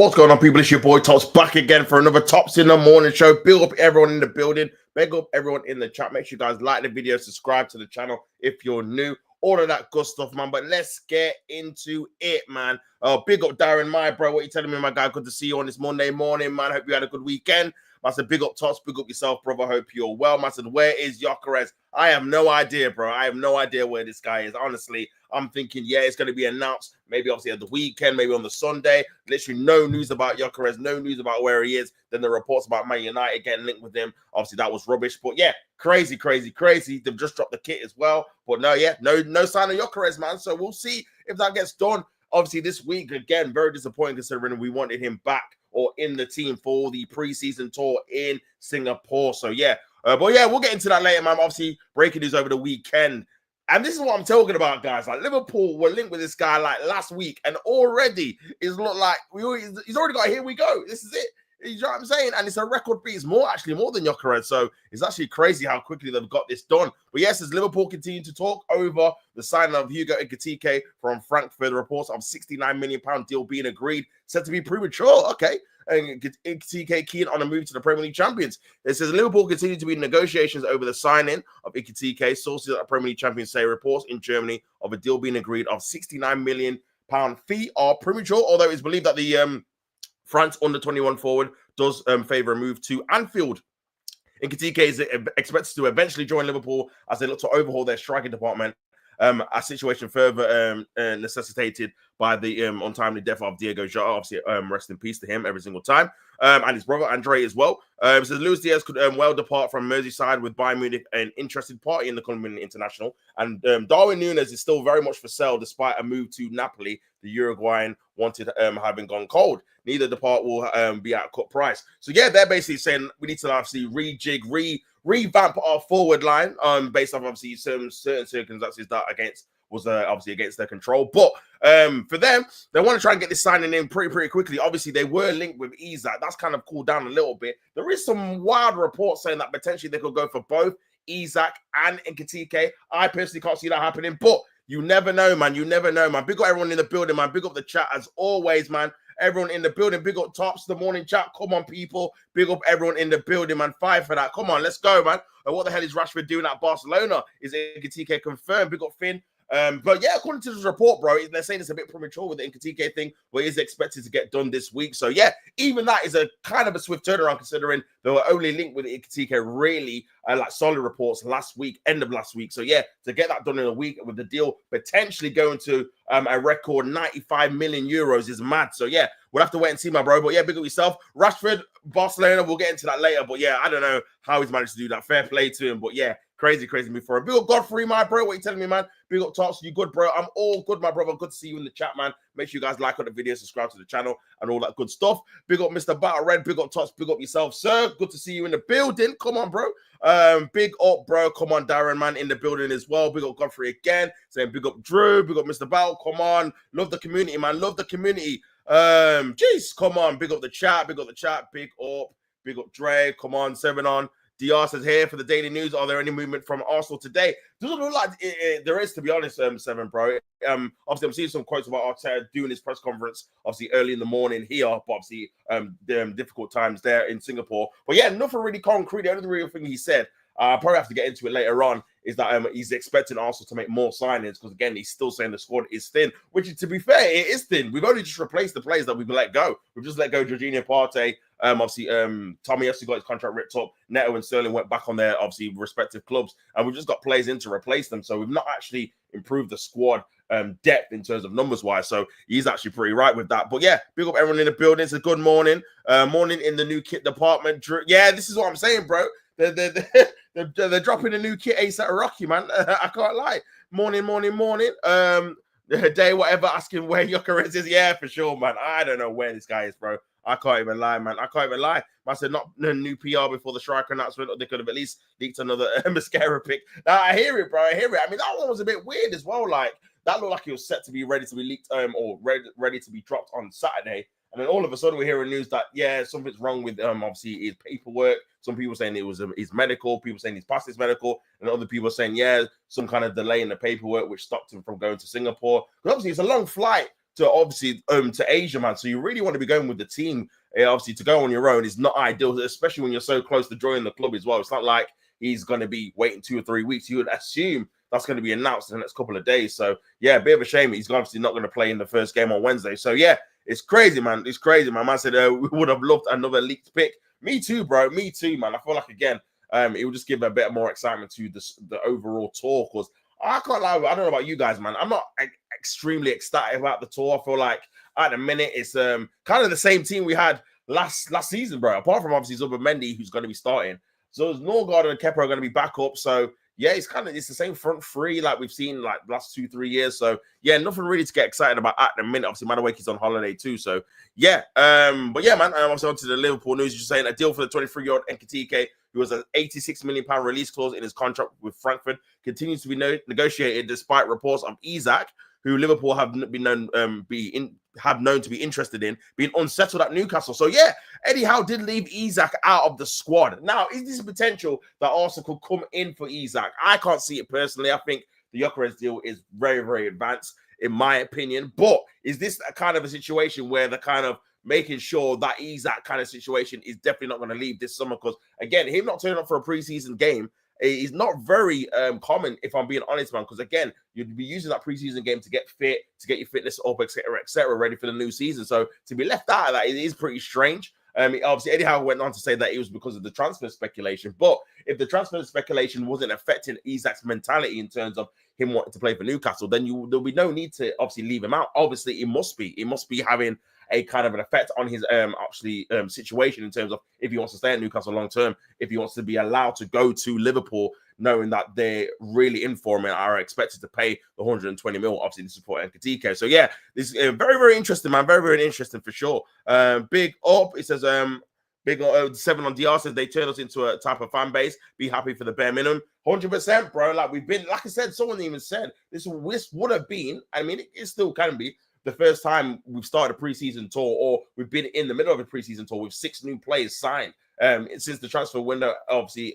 What's going on, people? It's your boy Tops back again for another Tops in the Morning show. Build up everyone in the building. Big up everyone in the chat. Make sure you guys like the video, subscribe to the channel if you're new. All of that good stuff, man. But let's get into it, man. Big up Darren, my bro. What you telling me, my guy? Good to see you on this Monday morning, man. Hope you had a good weekend. I said, big up Tops, big up yourself, brother. Hope you're well. I said, where is Gyökeres? I have no idea, bro. I have no idea where this guy is. Honestly, I'm thinking, yeah, it's going to be announced maybe obviously at the weekend, maybe on the Sunday. Literally no news about Gyökeres, no news about where he is. Then the reports about Man United getting linked with him. Obviously, that was rubbish. But yeah, crazy. They've just dropped the kit as well. But no sign of Gyökeres, man. So we'll see if that gets done. Obviously, this week, again, very disappointing considering we wanted him back or in the team for the preseason tour in Singapore. So yeah, but yeah, we'll get into that later, man. Obviously, breaking news over the weekend. And this is what I'm talking about, guys. Like, Liverpool were linked with this guy like last week, and already it's looked like he's already got, here we go. This is it. You know what I'm saying? And it's a record beat. It's more than Gyökeres. So it's actually crazy how quickly they've got this done. But yes, as Liverpool continue to talk over the signing of Hugo Etikite from Frankfurt, reports of £69 million deal being agreed, said to be premature. Okay. And Etikite keen on a move to the Premier League champions. It says Liverpool continue to be in negotiations over the signing of Etikite. Sources at the Premier League champions say reports in Germany of a deal being agreed of £69 million fee are premature, although it's believed that the France under-21 forward does favour a move to Anfield. Etikite is expected to eventually join Liverpool as they look to overhaul their striking department. A situation further necessitated by the untimely death of Diego Jota. Obviously, rest in peace to him every single time. And his brother, Andre, as well. Says Luis Diaz could well depart from Merseyside with Bayern Munich, an interested party in the Colombian international. And Darwin Núñez is still very much for sale despite a move to Napoli. The Uruguayan wanted having gone cold. Neither depart will be at a cut price. So yeah, they're basically saying we need to obviously revamp our forward line based off obviously certain circumstances that was obviously against their control. But for them, they want to try and get this signing in pretty quickly. Obviously, they were linked with Isak. That's kind of cooled down a little bit. There is some wild reports saying that potentially they could go for both Isak and Etikite. I personally can't see that happening, but you never know, man. You never know, man. Big up everyone in the building, man. Big up the chat as always, man. Everyone in the building, big up Tops, the morning chat. Come on, people. Big up everyone in the building, man. Fight for that. Come on, let's go, man. What the hell is Rashford doing at Barcelona? Is Etikite confirmed? Big up Finn. But yeah, according to this report, bro, they're saying it's a bit premature with the Etikite thing, but it is expected to get done this week. So yeah, even that is a kind of a swift turnaround considering they were only linked with Etikite really like solid reports last week, end of last week. So yeah, to get that done in a week with the deal potentially going to a record 95 million euros is mad. So yeah, we'll have to wait and see, my bro. But yeah, big up yourself. Rashford, Barcelona, we'll get into that later. But yeah, I don't know how he's managed to do that. Fair play to him. But yeah, crazy move for him. Big up Godfrey, my bro. What you telling me, man? Big up Tops. You good, bro? I'm all good, my brother. Good to see you in the chat, man. Make sure you guys like on the video, subscribe to the channel, and all that good stuff. Big up Mr. Battle Red. Big up Tops. Big up yourself, sir. Good to see you in the building. Come on, bro. Big up, bro. Come on, Darren, man, in the building as well. Big up Godfrey again. Saying big up Drew. Big up Mr. Battle. Come on. Love the community, man. Love the community. Jeez, come on. Big up the chat. Big up the chat. Big up Dre. Come on, 7 on. DR says here for the daily news. Are there any movement from Arsenal today? Doesn't look like there is, to be honest, 7, bro. Obviously, I'm seeing some quotes about Arteta doing his press conference, obviously early in the morning here, but obviously difficult times there in Singapore. But yeah, nothing really concrete. The only real thing he said, I'll probably have to get into it later on, is that he's expecting Arsenal to make more signings because, again, he's still saying the squad is thin, which, to be fair, it is thin. We've only just replaced the players that we've let go. We've just let go Jorginho, Partey. Obviously, Tommy Tomiyasu got his contract ripped up. Neto and Sterling went back on their, obviously, respective clubs, and we've just got players in to replace them. So we've not actually improved the squad depth in terms of numbers-wise. So he's actually pretty right with that. But yeah, big up everyone in the building. It's a good morning. Morning in the new kit department. Yeah, this is what I'm saying, bro. They're dropping a new kit ASAP Rocky, man. I can't lie. Morning. Day, whatever, asking where Gyökeres is. Yeah, for sure, man. I don't know where this guy is, bro. I can't even lie, man. I can't even lie. I said not a new PR before the striker announcement, or they could have at least leaked another mascara pick. Now, I hear it, bro. I hear it. I mean, that one was a bit weird as well. Like, that looked like it was set to be ready to be leaked or ready to be dropped on Saturday. And then all of a sudden we're hearing news that, yeah, something's wrong with obviously his paperwork. Some people saying it was his medical, people saying he's passed his medical, and other people saying, yeah, some kind of delay in the paperwork which stopped him from going to Singapore. Because obviously it's a long flight to obviously to Asia, man. So you really want to be going with the team. Obviously, to go on your own is not ideal, especially when you're so close to joining the club as well. It's not like he's going to be waiting 2 or 3 weeks. You would assume that's going to be announced in the next couple of days. So, yeah, a bit of a shame. He's obviously not going to play in the first game on Wednesday. So, yeah, it's crazy, man. It's crazy. My man said we would have loved another leaked pick. Me too, bro. Me too, man. I feel like, again, it will just give a bit more excitement to the overall tour, because I can't lie. I don't know about you guys, man. I'm not extremely ecstatic about the tour. I feel like at the minute it's kind of the same team we had last season, bro. Apart from obviously Zubimendi, who's going to be starting. So Norgard and Kepa are going to be back up. So yeah, it's the same front three like we've seen like the last 2-3 years. So yeah, nothing really to get excited about at the minute. Obviously, Madueke's on holiday too. So yeah, but yeah, man. I'm also on to the Liverpool news. You're saying a deal for the 23-year-old Etikite, who has an £86 million release clause in his contract with Frankfurt, continues to be negotiated despite reports of Isak, who Liverpool have been known to be interested in, being unsettled at Newcastle. So yeah, Eddie Howe did leave Isak out of the squad. Now, is this a potential that Arsenal could come in for Isak? I can't see it personally. I think the Gyökeres deal is very, very advanced, in my opinion. But is this a kind of a situation where they're kind of making sure that Isak kind of situation is definitely not going to leave this summer? Because again, him not turning up for a preseason game is not very common, if I'm being honest, man. Because again, you'd be using that preseason game to get fit, to get your fitness up, etc., ready for the new season. So to be left out of that, it is pretty strange. Obviously, Eddie Howe went on to say that it was because of the transfer speculation. But if the transfer speculation wasn't affecting Isak's mentality in terms of him wanting to play for Newcastle, then there'll be no need to obviously leave him out. Obviously, it must be having a kind of an effect on his situation in terms of if he wants to stay at Newcastle long term, if he wants to be allowed to go to Liverpool, knowing that they're really in for him and are expected to pay the 120 mil, obviously, to support Etikite. So yeah, this is very, very interesting, man. Very, very interesting for sure. Big up, it says big 7 on DR says they turn us into a type of fan base. Be happy for the bare minimum. 100%, bro. Like we've been, like I said, someone even said this would have been, I mean, it still can be the first time we've started a preseason tour, or we've been in the middle of a preseason tour with 6 new players signed since the transfer window obviously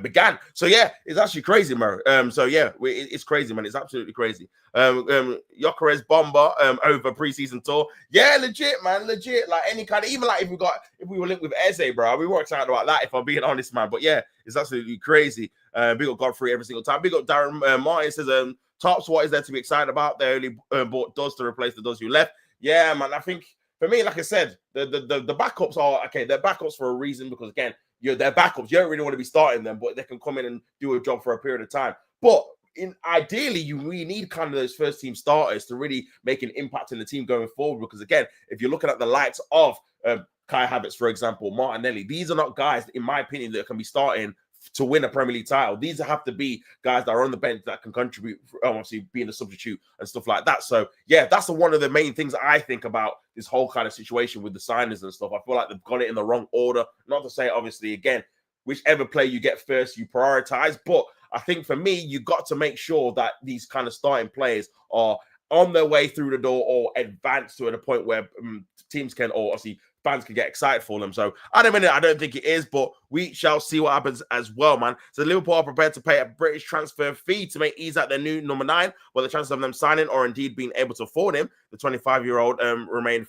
began. So yeah, it's actually crazy, man. So yeah, it's crazy, man. It's absolutely crazy. Gyökeres bomber over preseason tour. Yeah, legit, man, legit. Like any kind of, even like if we were linked with Eze, bro, we were excited about that, if I'm being honest, man. But yeah, it's absolutely crazy. Big up Godfrey every single time. Big up Darren Martin says Tops, what is there to be excited about? They only bought Doz to replace the Doz who left. Yeah, man. I think for me, like I said, the backups are okay. They're backups for a reason, because again, they're backups. You don't really want to be starting them, but they can come in and do a job for a period of time. But ideally, you really need kind of those first team starters to really make an impact in the team going forward. Because again, if you're looking at the likes of Kai Havertz, for example, Martinelli, these are not guys, in my opinion, that can be starting to win a Premier League title. These have to be guys that are on the bench that can contribute, obviously being a substitute and stuff like that. So yeah, that's one of the main things I think about this whole kind of situation with the signings and stuff. I feel like they've got it in the wrong order. Not to say, obviously, again, whichever player you get first, you prioritize. But I think for me, you got to make sure that these kind of starting players are on their way through the door or advanced to the point where teams can, or obviously fans can get excited for them. So at the minute, I don't think it is, but we shall see what happens as well, man. So Liverpool are prepared to pay a British transfer fee to make Isak their new number 9, but the chances of them signing or indeed being able to afford him, the 25-year-old remain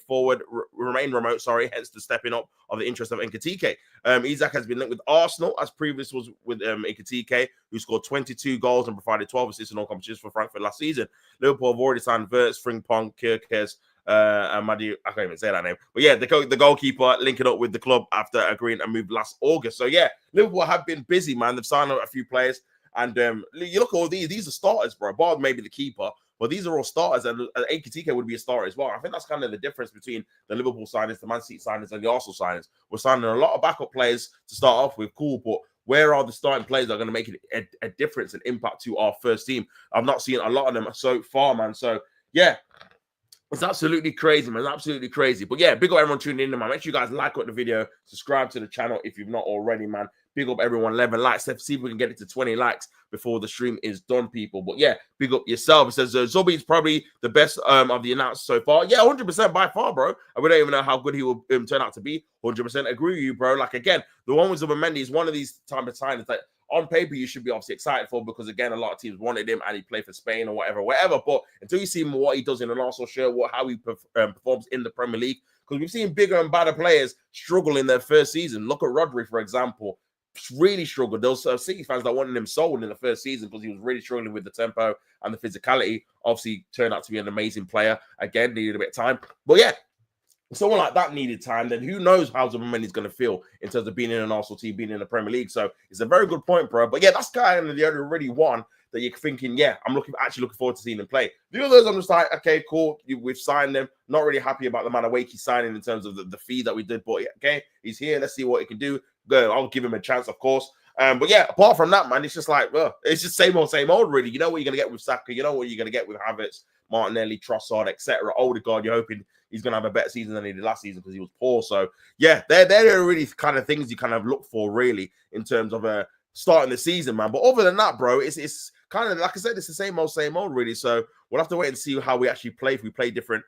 remote, hence the stepping up of the interest of Etikite. Isak has been linked with Arsenal, as previous was with Etikite, who scored 22 goals and provided 12 assists in all competitions for Frankfurt last season. Liverpool have already signed Wirtz, Frimpong, Gyökeres, and Madi, I can't even say that name. But yeah, the goalkeeper linking up with the club after agreeing a move last August. So yeah, Liverpool have been busy, man. They've signed a few players. And you look at all these are starters, bro. Bar maybe the keeper, but these are all starters. And Etikite would be a starter as well. I think that's kind of the difference between the Liverpool signings, the Man City signings, and the Arsenal signings. We're signing a lot of backup players to start off with, cool, but where are the starting players that are going to make a difference and impact to our first team? I've not seen a lot of them so far, man. So yeah, it's absolutely crazy, man. It's absolutely crazy. But yeah, big up everyone tuning in, man. Make sure you guys like the video, subscribe to the channel if you've not already, man. Big up everyone, 11 likes. Let's see if we can get it to 20 likes before the stream is done, people. But yeah, big up yourself. It says Zobi is probably the best of the announced so far. Yeah, 100% by far, bro. And we don't even know how good he will turn out to be. 100% agree with you, bro. Like, again, the one with Zubimendi is one of these type of signings that on paper you should be obviously excited for, because again, a lot of teams wanted him and he played for Spain or whatever. But until you see what he does in an Arsenal shirt, how he performs in the Premier League, because we've seen bigger and better players struggle in their first season. Look at Rodri, for example. Really struggled. Those City fans that wanted him sold in the first season because he was really struggling with the tempo and the physicality. Obviously, turned out to be an amazing player. Again, needed a bit of time. But yeah, if someone like that needed time, then who knows how Zubimendi going to feel in terms of being in an Arsenal team, being in the Premier League. So it's a very good point, bro. But yeah, that's kind of the only really one that you're thinking, yeah, I'm actually looking forward to seeing him play. The others, I'm just like, okay, cool. We've signed them. Not really happy about the Madueke signing in terms of the fee that we did. But okay, he's here. Let's see what he can do. Good. I'll give him a chance, of course. But yeah, apart from that, man, it's just like, it's just same old, really. You know what you're going to get with Saka. You know what you're going to get with Havertz, Martinelli, Trossard, etc. Odegaard, you're hoping he's going to have a better season than he did last season because he was poor. So yeah, they're really kind of things you kind of look for, really, in terms of starting the season, man. But other than that, bro, it's kind of, like I said, it's the same old, really. So we'll have to wait and see how we actually play, if we play different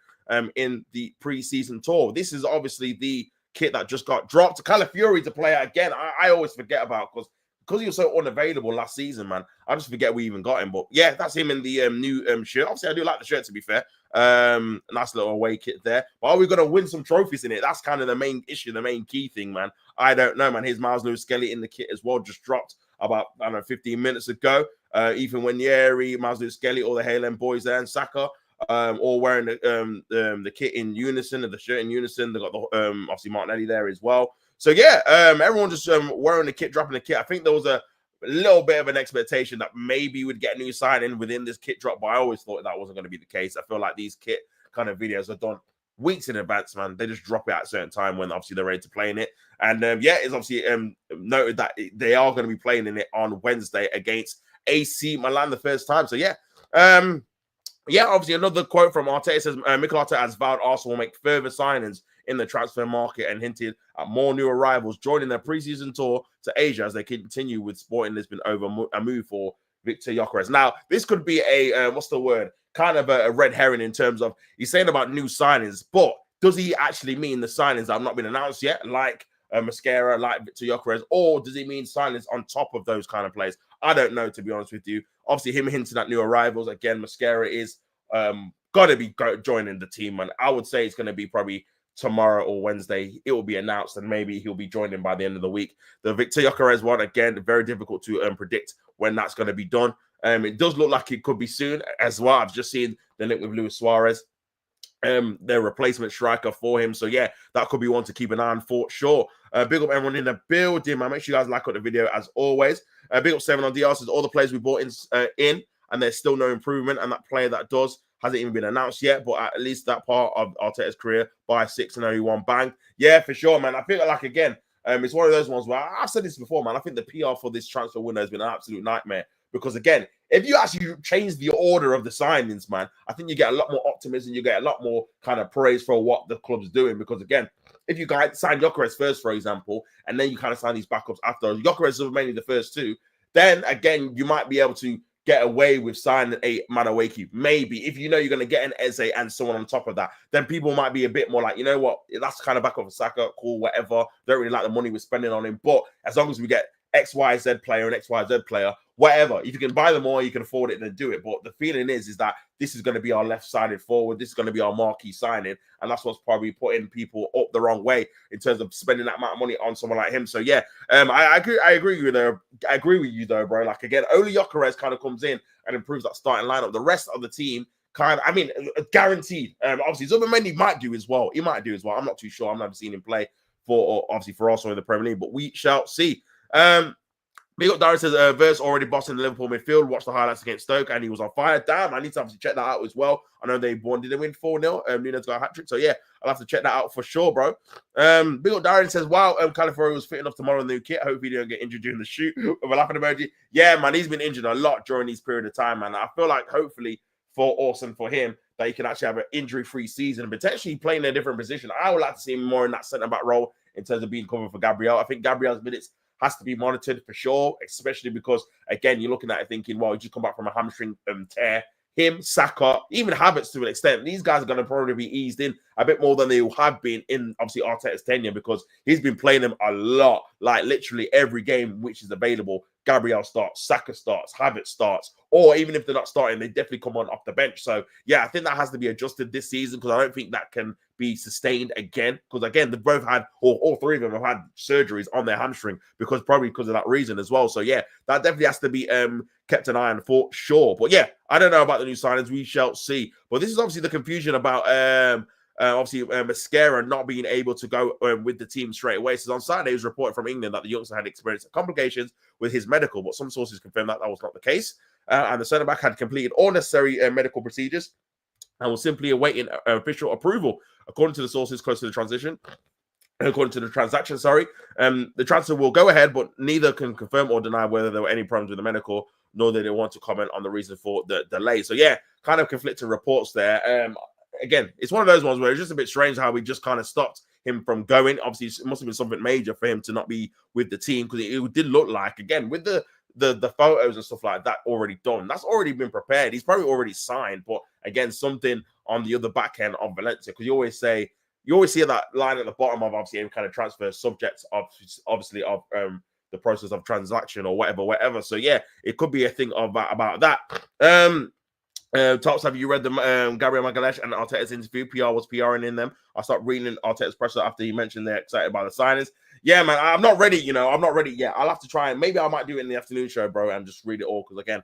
in the pre-season tour. This is obviously the kit that just got dropped. Calafiori to play again. I always forget about, because he was so unavailable last season, man. I just forget we even got him. But yeah, that's him in the new shirt. Obviously, I do like the shirt, to be fair. Nice little away kit there. But are we going to win some trophies in it? That's kind of the main issue, the main key thing, man. I don't know, man. Here's Miles Lewis-Skelly in the kit as well, just dropped about, 15 minutes ago. Ethan Wanyeri, Miles Lewis-Skelly, all the Haaland boys there, and Saka, all wearing the kit in unison, and the shirt in unison. They got the obviously Martinelli there as well. So yeah, everyone just wearing the kit, dropping the kit. I think there was a little bit of an expectation that maybe we'd get a new signing within this kit drop, but I always thought that wasn't going to be the case. I feel like these kit kind of videos are done weeks in advance, man. They just drop it at a certain time when obviously they're ready to play in it. And yeah, it's obviously noted that they are going to be playing in it on Wednesday against AC Milan the first time. So yeah, yeah, obviously another quote from Arteta says, Mikel Arteta has vowed Arsenal will make further signings in the transfer market and hinted at more new arrivals joining their preseason tour to Asia as they continue with Sporting Lisbon over a move for Victor Gyökeres. Now, this could be a, what's the word? Kind of a red herring in terms of, he's saying about new signings, but does he actually mean the signings that have not been announced yet, like Mascara, like Victor Gyökeres, or does he mean signings on top of those kind of players? I don't know, to be honest with you. Obviously, him hinting at new arrivals. Again, Mascara is got to be joining the team, and I would say it's going to be probably tomorrow or Wednesday. It will be announced, and maybe he'll be joining by the end of the week. The Victor Gyökeres one, again, very difficult to predict when that's going to be done. It does look like it could be soon as well. I've just seen the link with Luis Suarez, their replacement striker for him. So yeah, that could be one to keep an eye on for sure. Big up everyone in the building, man. Make sure you guys like the video as always. Big up 7 on DR says all the players we bought in and there's still no improvement, and that player that does hasn't even been announced yet, but at least that part of Arteta's career by 6 and only 1 bang. Yeah, for sure, man. I feel like, again, it's one of those ones where I've said this before, man. I think the PR for this transfer window has been an absolute nightmare. Because again, if you actually change the order of the signings, man, I think you get a lot more optimism. You get a lot more kind of praise for what the club's doing. Because again, if you guys sign Gyökeres first, for example, and then you kind of sign these backups after, Gyökeres is mainly the first two, then again, you might be able to get away with signing a Madueke. Maybe if you know you're going to get an Eze and someone on top of that, then people might be a bit more like, you know what, that's kind of back off a Saka, cool, whatever. Don't really like the money we're spending on him. But as long as we get XYZ player and XYZ player, whatever. If you can buy them all, you can afford it, then do it. But the feeling is that this is going to be our left-sided forward. This is going to be our marquee signing. And that's what's probably putting people up the wrong way in terms of spending that amount of money on someone like him. So, yeah, I agree with you there. I agree with you, though, bro. Like, again, only Gyökeres kind of comes in and improves that starting lineup. The rest of the team kind of, I mean, guaranteed. Obviously, Zubimendi might do as well. He might do as well. I'm not too sure. I've never seen him play for Arsenal in the Premier League, but we shall see. Big up Darren says, Verse already bossing the Liverpool midfield. Watched the highlights against Stoke and he was on fire. Damn, I need to obviously check that out as well. I know they won. Did they win 4-0? Nunes got a hat trick. So yeah, I'll have to check that out for sure, bro. Big up Darren says, wow, Calafiori was fitting off tomorrow in the new kit. Hopefully he don't get injured during the shoot. With a laughing emoji. Yeah, man, he's been injured a lot during this period of time, man. I feel like hopefully for Orson, for him, that he can actually have an injury-free season and potentially playing in a different position. I would like to see him more in that centre-back role in terms of being covered for Gabriel. I think Gabriel's minutes has to be monitored for sure, especially because, again, you're looking at it thinking, well, he just come back from a hamstring tear. Him, Saka, even Havertz to an extent. These guys are going to probably be eased in a bit more than they have been in obviously Arteta's tenure, because he's been playing them a lot, like literally every game which is available. Gabriel starts, Saka starts, Havertz starts, or even if they're not starting, they definitely come on off the bench. So yeah, I think that has to be adjusted this season, because I don't think that can be sustained again. Because again, they've both had, or all three of them have had surgeries on their hamstring, probably because of that reason as well. So yeah, that definitely has to be kept an eye on for sure. But yeah, I don't know about the new signings. We shall see. But this is obviously the confusion about Mascara not being able to go with the team straight away. So on Saturday, it was reported from England that the youngster had experienced complications with his medical, but some sources confirmed that that was not the case. And the centre back had completed all necessary medical procedures and was simply awaiting official approval, according to the sources close to the transition. According to the transaction, the transfer will go ahead, but neither can confirm or deny whether there were any problems with the medical, nor did they want to comment on the reason for the delay. So yeah, kind of conflicting reports there. Again, it's one of those ones where it's just a bit strange how we just kind of stopped him from going. Obviously, it must have been something major for him to not be with the team, because it did look like, again, with the photos and stuff like that already done, that's already been prepared. He's probably already signed, but again, something on the other back end of Valencia, because you always see that line at the bottom of obviously any kind of transfer subject of obviously of the process of transaction or whatever. So yeah, it could be a thing of about that. Tops, have you read the Gabriel Magalhaes and Arteta's interview? PR was PRing in them. I start reading Arteta's presser after he mentioned they're excited about the signings. Yeah, man, I'm not ready. I'm not ready yet. I'll have to try, and maybe I might do it in the afternoon show, bro, and just read it all, because again,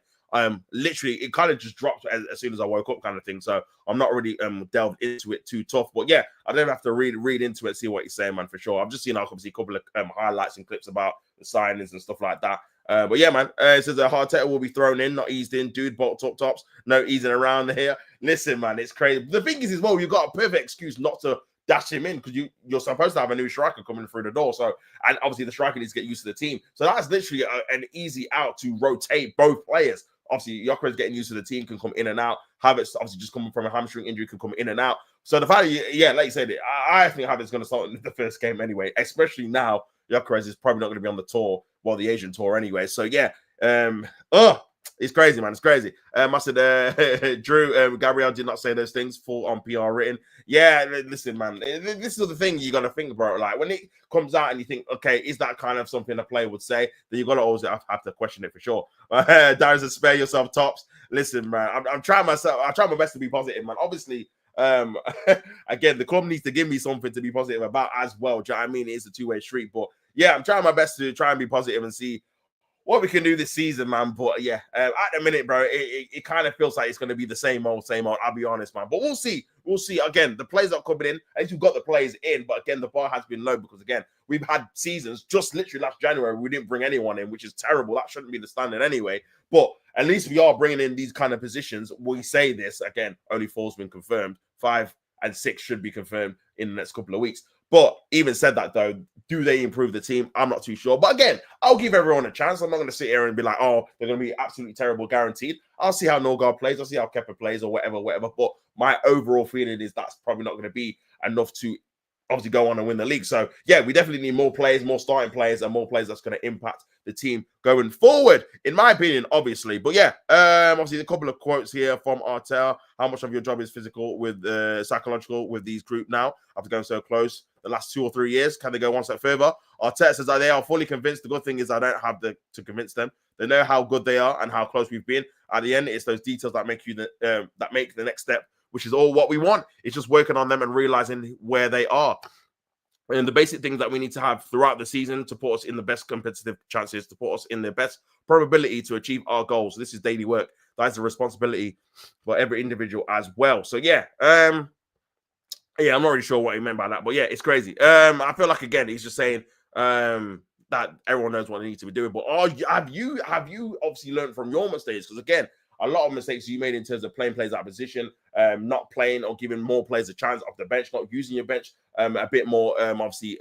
literally it kind of just dropped as soon as I woke up, kind of thing. So I'm not really delved into it too tough. But yeah, I don't have to read into it, see what he's saying, man, for sure. I've just seen obviously a couple of highlights and clips about the signings and stuff like that. But yeah, man, it says that Arteta will be thrown in, not eased in. Dude, bolt up tops, no easing around here. Listen, man, it's crazy. The thing is, as well, you've got a perfect excuse not to dash him in, because you're supposed to have a new striker coming through the door. So, and obviously the striker needs to get used to the team. So that's literally an easy out to rotate both players. Obviously, Gyökeres getting used to the team, can come in and out. Havertz, obviously, just coming from a hamstring injury, can come in and out. So the fact that, yeah, like you said, I think Havertz is going to start in the first game anyway, especially now Gyökeres is probably not going to be on the tour, well, the Asian tour anyway. So yeah, it's crazy, man. It's crazy. I said, Drew, Gabriel did not say those things, full on PR written. Yeah, listen, man, this is the thing you got to think about. Like, when it comes out and you think, okay, is that kind of something a player would say? Then you got to always have to question it for sure. Darren says, spare yourself, Tops. Listen, man, I'm trying myself. I try my best to be positive, man. Obviously, again, the club needs to give me something to be positive about as well. Do you know what I mean? It is a two-way street. But yeah, I'm trying my best to try and be positive and see what we can do this season, man. But yeah, at the minute, bro, it kind of feels like it's going to be the same old. I'll be honest, man. But we'll see. We'll see. Again, the players are coming in. At least we've got the players in. But again, the bar has been low, because again, we've had seasons just literally last January, we didn't bring anyone in, which is terrible. That shouldn't be the standard anyway. But at least we are bringing in these kind of positions. We say this again, only 4's been confirmed. 5 and 6 should be confirmed in the next couple of weeks. But even said that, though, do they improve the team? I'm not too sure. But again, I'll give everyone a chance. I'm not going to sit here and be like, oh, they're going to be absolutely terrible, guaranteed. I'll see how Norgard plays. I'll see how Kepa plays or whatever. But my overall feeling is that's probably not going to be enough to obviously go on and win the league. So, yeah, we definitely need more players, more starting players, and more players that's going to impact the team going forward, in my opinion, obviously. But, yeah, obviously, a couple of quotes here from Arteta. How much of your job is physical with psychological with these group now after going so close the last 2 or 3 years? Can they go one step further? Arteta says that they are fully convinced. The good thing is I don't have to convince them. They know how good they are and how close we've been. At the end, it's those details that make that make the next step, which is all what we want. It's just working on them and realizing where they are. And the basic things that we need to have throughout the season to put us in the best competitive chances, to put us in the best probability to achieve our goals. This is daily work. That's a responsibility for every individual as well. So, yeah. Yeah, I'm not really sure what he meant by that. But, yeah, it's crazy. I feel like, again, he's just saying that everyone knows what they need to be doing. But have you obviously learned from your mistakes? Because, again, a lot of mistakes you made in terms of playing players out of position, not playing or giving more players a chance off the bench, not using your bench a bit more, obviously,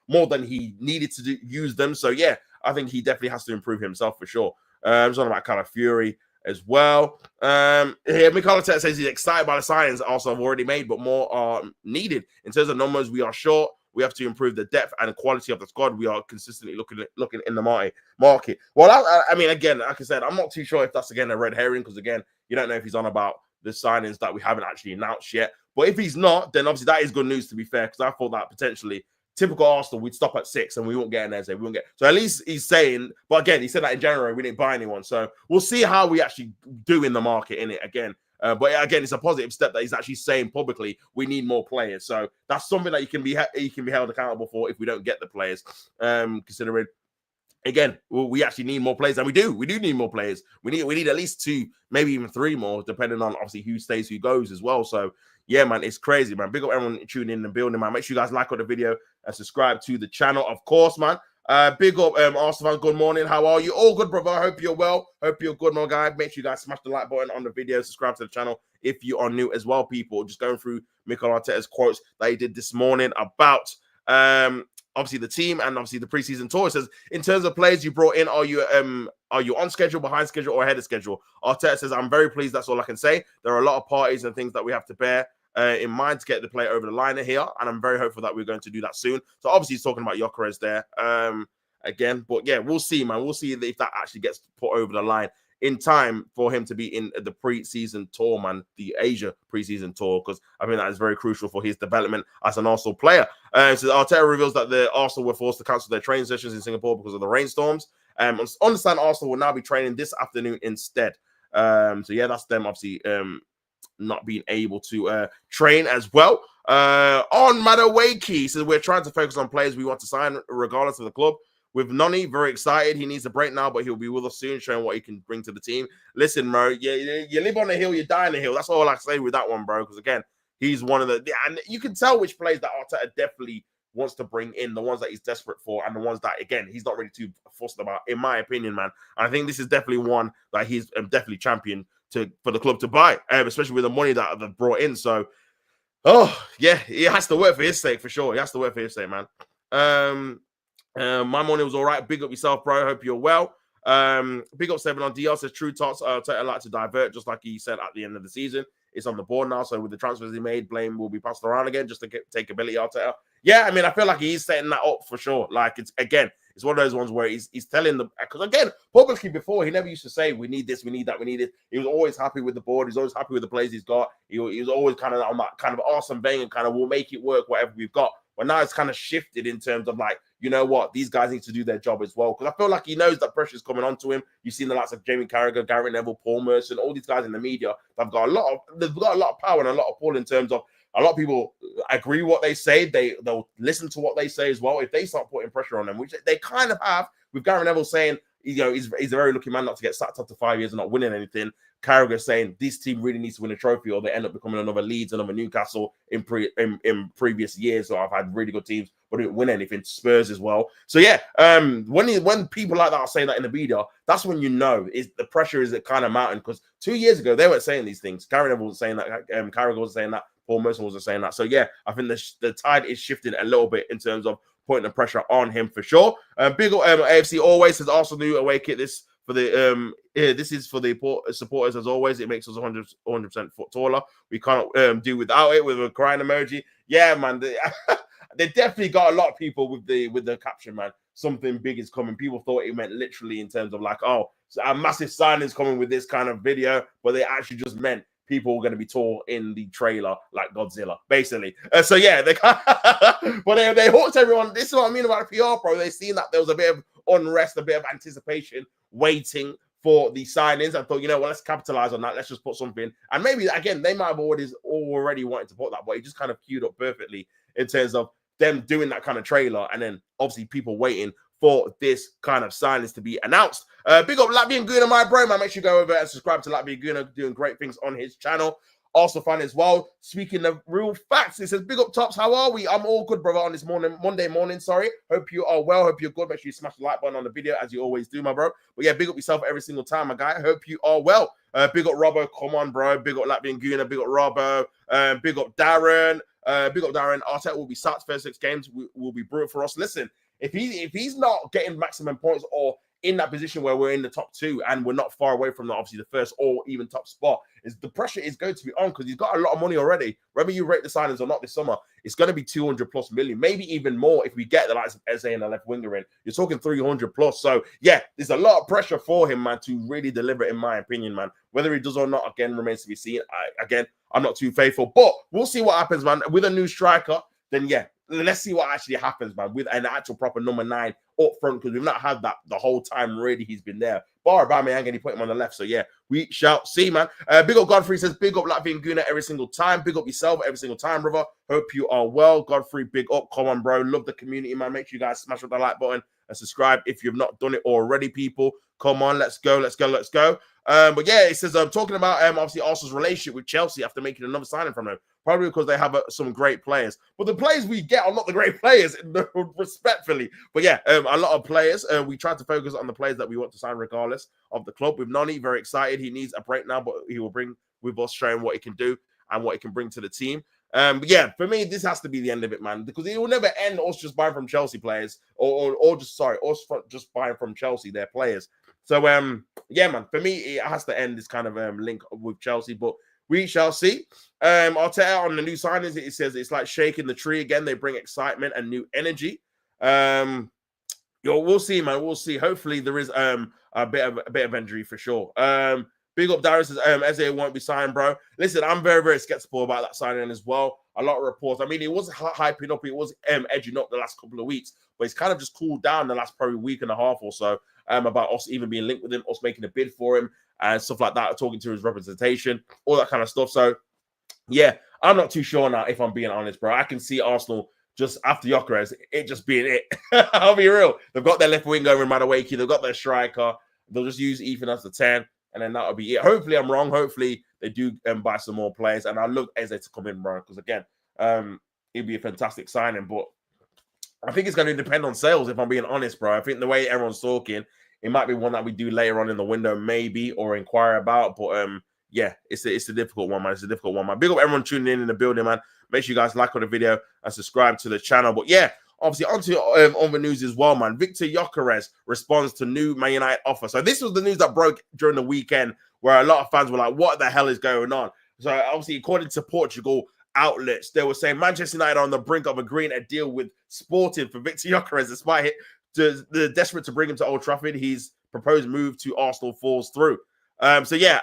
more than he needed to use them. So, yeah, I think he definitely has to improve himself for sure. It's on about kind of Fury as well. Here, Mikel Arteta says he's excited by the signings also have already made, but more are needed. In terms of numbers, we are short. We have to improve the depth and quality of the squad. We are consistently looking in the market. Well, I mean, again, like I said, I'm not too sure if that's, again, a red herring, because, again, you don't know if he's on about the signings that we haven't actually announced yet. But if he's not, then obviously that is good news, to be fair, because I thought that potentially typical Arsenal, we'd stop at 6 and we won't get an Eze. We won't get. So at least he's saying, but again, he said that in January we didn't buy anyone. So we'll see how we actually do in the market in it again. But again, it's a positive step that he's actually saying publicly we need more players. So that's something that you can be held accountable for if we don't get the players. Considering, again, we actually need more players, and we do need more players. We need at least 2, maybe even 3 more, depending on obviously who stays, who goes as well. So yeah, man, it's crazy, man. Big up everyone tuning in and building, man. Make sure you guys like on the video and subscribe to the channel, of course, man. Big up Arsenal fan, good morning. How are you? All good, brother. I hope you're well. Hope you're good, my guy. Make sure you guys smash the like button on the video, subscribe to the channel if you are new as well, people. Just going through Mikel Arteta's quotes that he did this morning about obviously the team and obviously the preseason tour. It says, in terms of players you brought in, are you on schedule, behind schedule, or ahead of schedule? Arteta says, I'm very pleased. That's all I can say. There are a lot of parties and things that we have to bear in mind to get the player over the line here, and I'm very hopeful that we're going to do that soon. So obviously he's talking about Gyökeres there again, but yeah, we'll see, man. We'll see if that actually gets put over the line in time for him to be in the preseason tour, man, the Asia preseason tour, because I think that is very crucial for his development as an Arsenal player. So Arteta reveals that the Arsenal were forced to cancel their training sessions in Singapore because of the rainstorms. Understand Arsenal will now be training this afternoon instead. So yeah, that's them obviously not being able to train as well. On Madueke says, we're trying to focus on players we want to sign regardless of the club. With Noni, very excited. He needs a break now, but he'll be with us soon, showing what he can bring to the team. Listen, bro, you live on the hill, you die on the hill. That's all I say with that one, bro. Because again, he's one of the, and you can tell which players that Arteta definitely wants to bring in, the ones that he's desperate for, and the ones that, again, he's not really too fussed about, in my opinion, man. And I think this is definitely one that he's definitely championed for the club to buy, especially with the money that they've brought in. So, oh yeah, it has to work for his sake, for sure. It has to work for his sake, man. My morning was all right. Big up yourself, bro. Hope you're well. Big up 7 on DL says, true tots. I'd like to divert, just like he said at the end of the season. It's on the board now, so with the transfers he made, blame will be passed around again just to take ability Arteta. Yeah, I mean, I feel like he's setting that up for sure. Like, it's one of those ones where he's telling them, because again, publicly before, he never used to say, we need this, we need that, we need it. He was always happy with the board. He's always happy with the players he's got. He was always kind of on that kind of awesome vein and kind of, we'll make it work, whatever we've got. But now it's kind of shifted in terms of like, you know what, these guys need to do their job as well. Because I feel like he knows that pressure is coming onto him. You've seen the likes of Jamie Carragher, Gary Neville, Paul Merson, all these guys in the media. They've got a lot of power and a lot of pull in terms of a lot of people agree what they say. They'll listen to what they say as well. If they start putting pressure on them, which they kind of have, with Gary Neville saying, you know, he's a very lucky man not to get sacked after 5 years and not winning anything. Carragher saying this team really needs to win a trophy, or they end up becoming another Leeds, another Newcastle in previous years. So I've had really good teams, but didn't win anything. Spurs as well. So yeah, when people like that are saying that in the media, that's when you know the pressure is kind of mounting. Because 2 years ago they weren't saying these things. Gary Neville was saying that. Carragher was saying that. Paul Merson was saying that. So yeah, I think the tide is shifting a little bit in terms of putting the pressure on him for sure. Big AFC always says Arsenal new away kit. This for the this is for the supporters as always. It makes us 100% foot taller. We can't do without it, with a crying emoji. Yeah, man. They definitely got a lot of people with the caption, man. Something big is coming. People thought it meant literally in terms of like, oh, a massive sign is coming with this kind of video, but they actually just meant people were going to be tall in the trailer like Godzilla, basically. So yeah, they hooked everyone. This is what I mean about PR, bro. They seen that there was a bit of unrest, a bit of anticipation, waiting for the signings. I thought, you know what, let's capitalize on that. Let's just put something. And maybe again, they might have already wanted to put that, but it just kind of queued up perfectly in terms of them doing that kind of trailer, and then obviously people waiting for this kind of signings to be announced. Big up Latvian Guna, my bro, man. Make sure you go over and subscribe to Latvian Guna, doing great things on his channel. Also fun as well. Speaking of real facts, it says, big up tops, how are we? I'm all good, brother, on this Monday morning, sorry. Hope you are well, hope you're good. Make sure you smash the like button on the video, as you always do, my bro. But yeah, big up yourself every single time, my guy. Hope you are well. Big up Robbo, come on, bro. Big up Latvian Guna, big up Robbo. Big up Darren. Big up Darren. Arteta will be sacked first 6 games. Will be brutal for us. Listen, if he's not getting maximum points, or in that position where we're in the top 2 and we're not far away from obviously the first or even top spot, is the pressure is going to be on because he's got a lot of money already. Whether you rate the signings or not this summer, it's going to be 200 plus million, maybe even more if we get the likes of Eze and the left winger in. You're talking 300 plus. So yeah, there's a lot of pressure for him, man, to really deliver, in my opinion, man. Whether he does or not, again, remains to be seen. I'm not too faithful, but we'll see what happens, man. With a new striker, then yeah, let's see what actually happens, man, with an actual proper number 9 up front, because we've not had that the whole time really he's been there. Bar Aubameyang, and he put him on the left. So yeah, we shall see, man. Big up Godfrey says, big up Latvian Guna every single time. Big up yourself every single time, brother. Hope you are well. Godfrey, big up. Come on, bro. Love the community, man. Make sure you guys smash up the like button and subscribe if you've not done it already, people. Come on, let's go. But yeah, it says I'm talking about obviously Arsenal's relationship with Chelsea after making another signing from them. Probably because they have some great players. But the players we get are not the great players, respectfully. But yeah, a lot of players. We try to focus on the players that we want to sign regardless of the club. With Noni, very excited. He needs a break now, but he will bring with us, showing what he can do and what he can bring to the team. But yeah, for me, this has to be the end of it, man, because it will never end us just buying from Chelsea players or just buying from Chelsea, their players. So, yeah, man, for me, it has to end this kind of link with Chelsea, but we shall see. Arteta on the new signings, it says it's like shaking the tree again. They bring excitement and new energy. We'll see, man. We'll see. Hopefully, there is a bit of injury for sure. Big up, Darius says Eze won't be signed, bro. Listen, I'm very, very skeptical about that signing as well. A lot of reports. I mean, it was hyping up. It was edging up the last couple of weeks, but it's kind of just cooled down the last probably week and a half or so. About us even being linked with him, us making a bid for him and stuff like that, talking to his representation, all that kind of stuff. So, yeah, I'm not too sure now, if I'm being honest, bro. I can see Arsenal just after Gyökeres, it just being it. I'll be real. They've got their left wing over in Madueke. They've got their striker. They'll just use Ethan as the 10, and then that'll be it. Hopefully, I'm wrong. Hopefully, they do buy some more players. And I look Eze to come in, bro, because, again, it'd be a fantastic signing. But I think it's going to depend on sales, if I'm being honest, bro. I think the way everyone's talking, it might be one that we do later on in the window, maybe, or inquire about. But yeah, it's a difficult one, man. It's a difficult one, man. Big up everyone tuning in the building, man. Make sure you guys like on the video and subscribe to the channel. But yeah, obviously onto other news as well, man. Victor Gyökeres responds to new Man United offer. So this was the news that broke during the weekend, where a lot of fans were like, "What the hell is going on?" So obviously, according to Portugal outlets, they were saying Manchester United are on the brink of agreeing a deal with Sporting for Victor Gyökeres, despite the desperate to bring him to Old Trafford. His proposed move to Arsenal falls through. So yeah,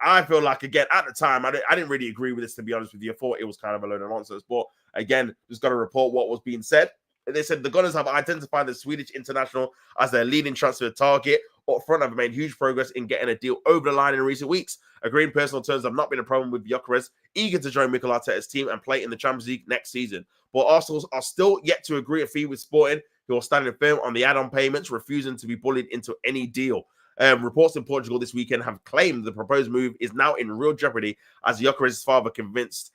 I feel like, again, at the time, I didn't really agree with this, to be honest with you. I thought it was kind of a load of nonsense. But again, just got to report what was being said. They said the Gunners have identified the Swedish international as their leading transfer target. Up front, have made huge progress in getting a deal over the line in recent weeks. Agreeing personal terms have not been a problem with Gyökeres, eager to join Mikel Arteta's team and play in the Champions League next season. But Arsenal are still yet to agree a fee with Sporting, who are standing firm on the add-on payments, refusing to be bullied into any deal. Reports in Portugal this weekend have claimed the proposed move is now in real jeopardy, as Gyökeres' father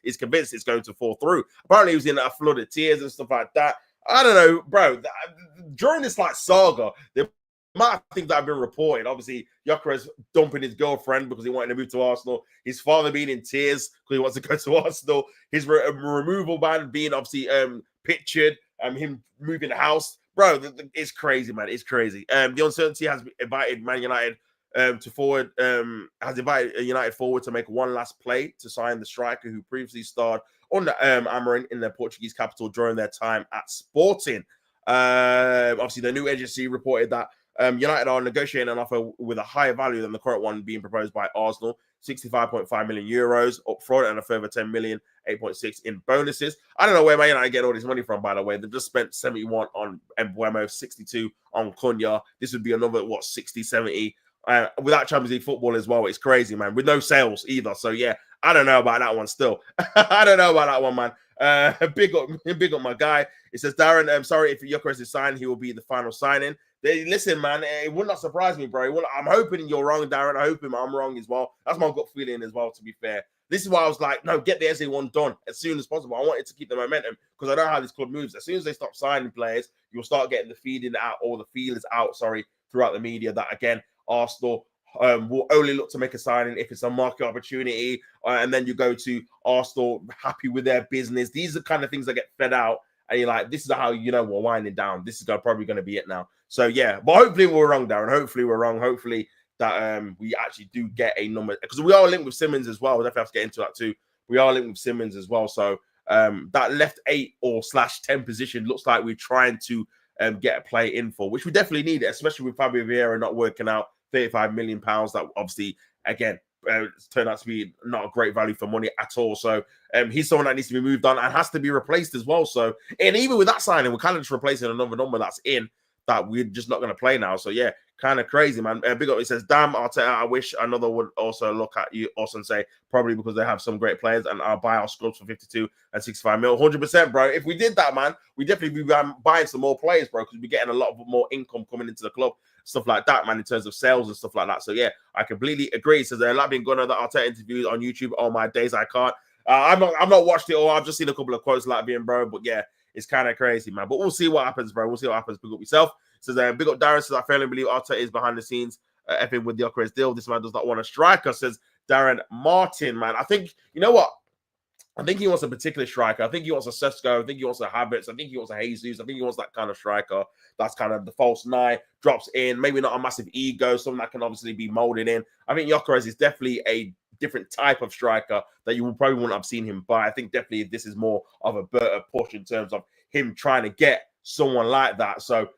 is convinced it's going to fall through. Apparently, he was in a flood of tears and stuff like that. I don't know, bro. During this saga, there might think that have been reported. Obviously, Gyökeres dumping his girlfriend because he wanted to move to Arsenal. His father being in tears because he wants to go to Arsenal. His removal ban being obviously pictured. Him moving the house. Bro, it's crazy, man. It's crazy. The uncertainty has invited Man United has invited United forward to make one last play to sign the striker who previously starred under Amorim in their Portuguese capital during their time at Sporting. Obviously, the new agency reported that United are negotiating an offer with a higher value than the current one being proposed by Arsenal, 65.5 million euros up front and a further 10 million, 8.6 in bonuses. I don't know where Man United get all this money from, by the way. They've just spent 71 on Mbeumo, 62 on Cunha. This would be another, 60, 70 without Champions League football as well. It's crazy, man, with no sales either. So, yeah, I don't know about that one still. I don't know about that one, man. Big up my guy. It says, Darren, I'm sorry if Gyökeres is signed, he will be the final signing. Listen, man, it would not surprise me, bro. I'm hoping you're wrong, Darren. I hope I'm wrong as well. That's my gut feeling as well, to be fair. This is why I was like, no, get the Eze one done as soon as possible. I wanted to keep the momentum because I know how this club moves. As soon as they stop signing players, you'll start getting the feeding out or the feelers out, throughout the media that, again, Arsenal will only look to make a signing if it's a market opportunity. And then you go to Arsenal happy with their business. These are the kind of things that get fed out. and you're like, this is how you know we're winding down. This is probably going to be it now. So yeah, but hopefully we're wrong, Darren. Hopefully we're wrong. Hopefully that we actually do get a number, because we are linked with Simmons as well. We definitely have to get into that too. We are linked with Simmons as well. So that left 8 or /10 position looks like we're trying to get a play in for, which we definitely need, especially with Fabio Vieira not working out. £35 million. That obviously, again, turned out to be not a great value for money at all. So he's someone that needs to be moved on and has to be replaced as well. So, and even with that signing, we're kind of just replacing another number that's in that we're just not going to play now. So yeah, kind of crazy, man. Big up, it says, damn, Arteta, I wish another would also look at you also and say, probably because they have some great players and I'll buy our scrubs for 52 and 65 mil. 100%, bro. If we did that, man, we definitely be buying some more players, bro, because we're getting a lot of more income coming into the club, stuff like that, man, in terms of sales and stuff like that. So yeah, I completely agree. It says, Labian Gunner, that Arteta interviews on YouTube. Oh my days, I can't. I've not watched it all. I've just seen a couple of quotes Latvian, bro. But yeah, it's kind of crazy, man. But we'll see what happens, bro. We'll see what happens. Big up yourself. Says, big up Darren. Says, I firmly believe Arteta is behind the scenes effing with the Gyökeres deal. This man does not want a striker. Says Darren Martin, man. I think, you know what? I think he wants a particular striker. I think he wants a Sesko. I think he wants a Havertz. I think he wants a Jesus. I think he wants that kind of striker. That's kind of the false nine, drops in, maybe not a massive ego, something that can obviously be molded in. I think Gyökeres is definitely a different type of striker that you probably wouldn't have seen him buy. I think definitely this is more of a better push in terms of him trying to get someone like that. So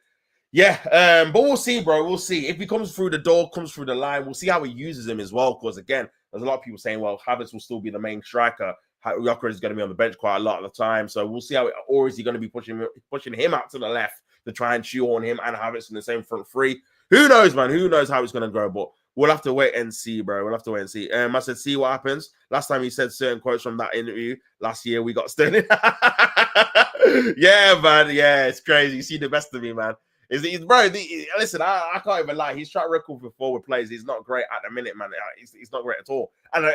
yeah, but we'll see, bro. We'll see. If he comes through the door, comes through the line, we'll see how he uses him as well. Because again, there's a lot of people saying, well, Havertz will still be the main striker. Gyökeres is going to be on the bench quite a lot of the time. So we'll see how or is he going to be pushing him out to the left to try and chew on him and Havertz in the same front three? Who knows, man? Who knows how it's going to go? But we'll have to wait and see, bro. We'll have to wait and see. I said, see what happens. Last time he said certain quotes from that interview. Last year, we got Sterling. Yeah, man. Yeah, it's crazy. You see the best of me, man. Listen, I can't even lie. His track record for forward plays is not great at the minute, man. It's not great at all. And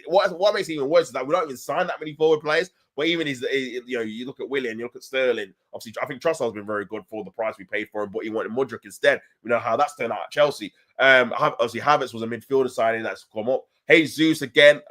what makes it even worse is that we don't even sign that many forward players. But even you look at Willian, you look at Sterling. Obviously, I think Trossard's been very good for the price we paid for him, but he wanted Mudryk instead. We know how that's turned out at Chelsea. Obviously, Havertz was a midfielder signing that's come up. Jesus again.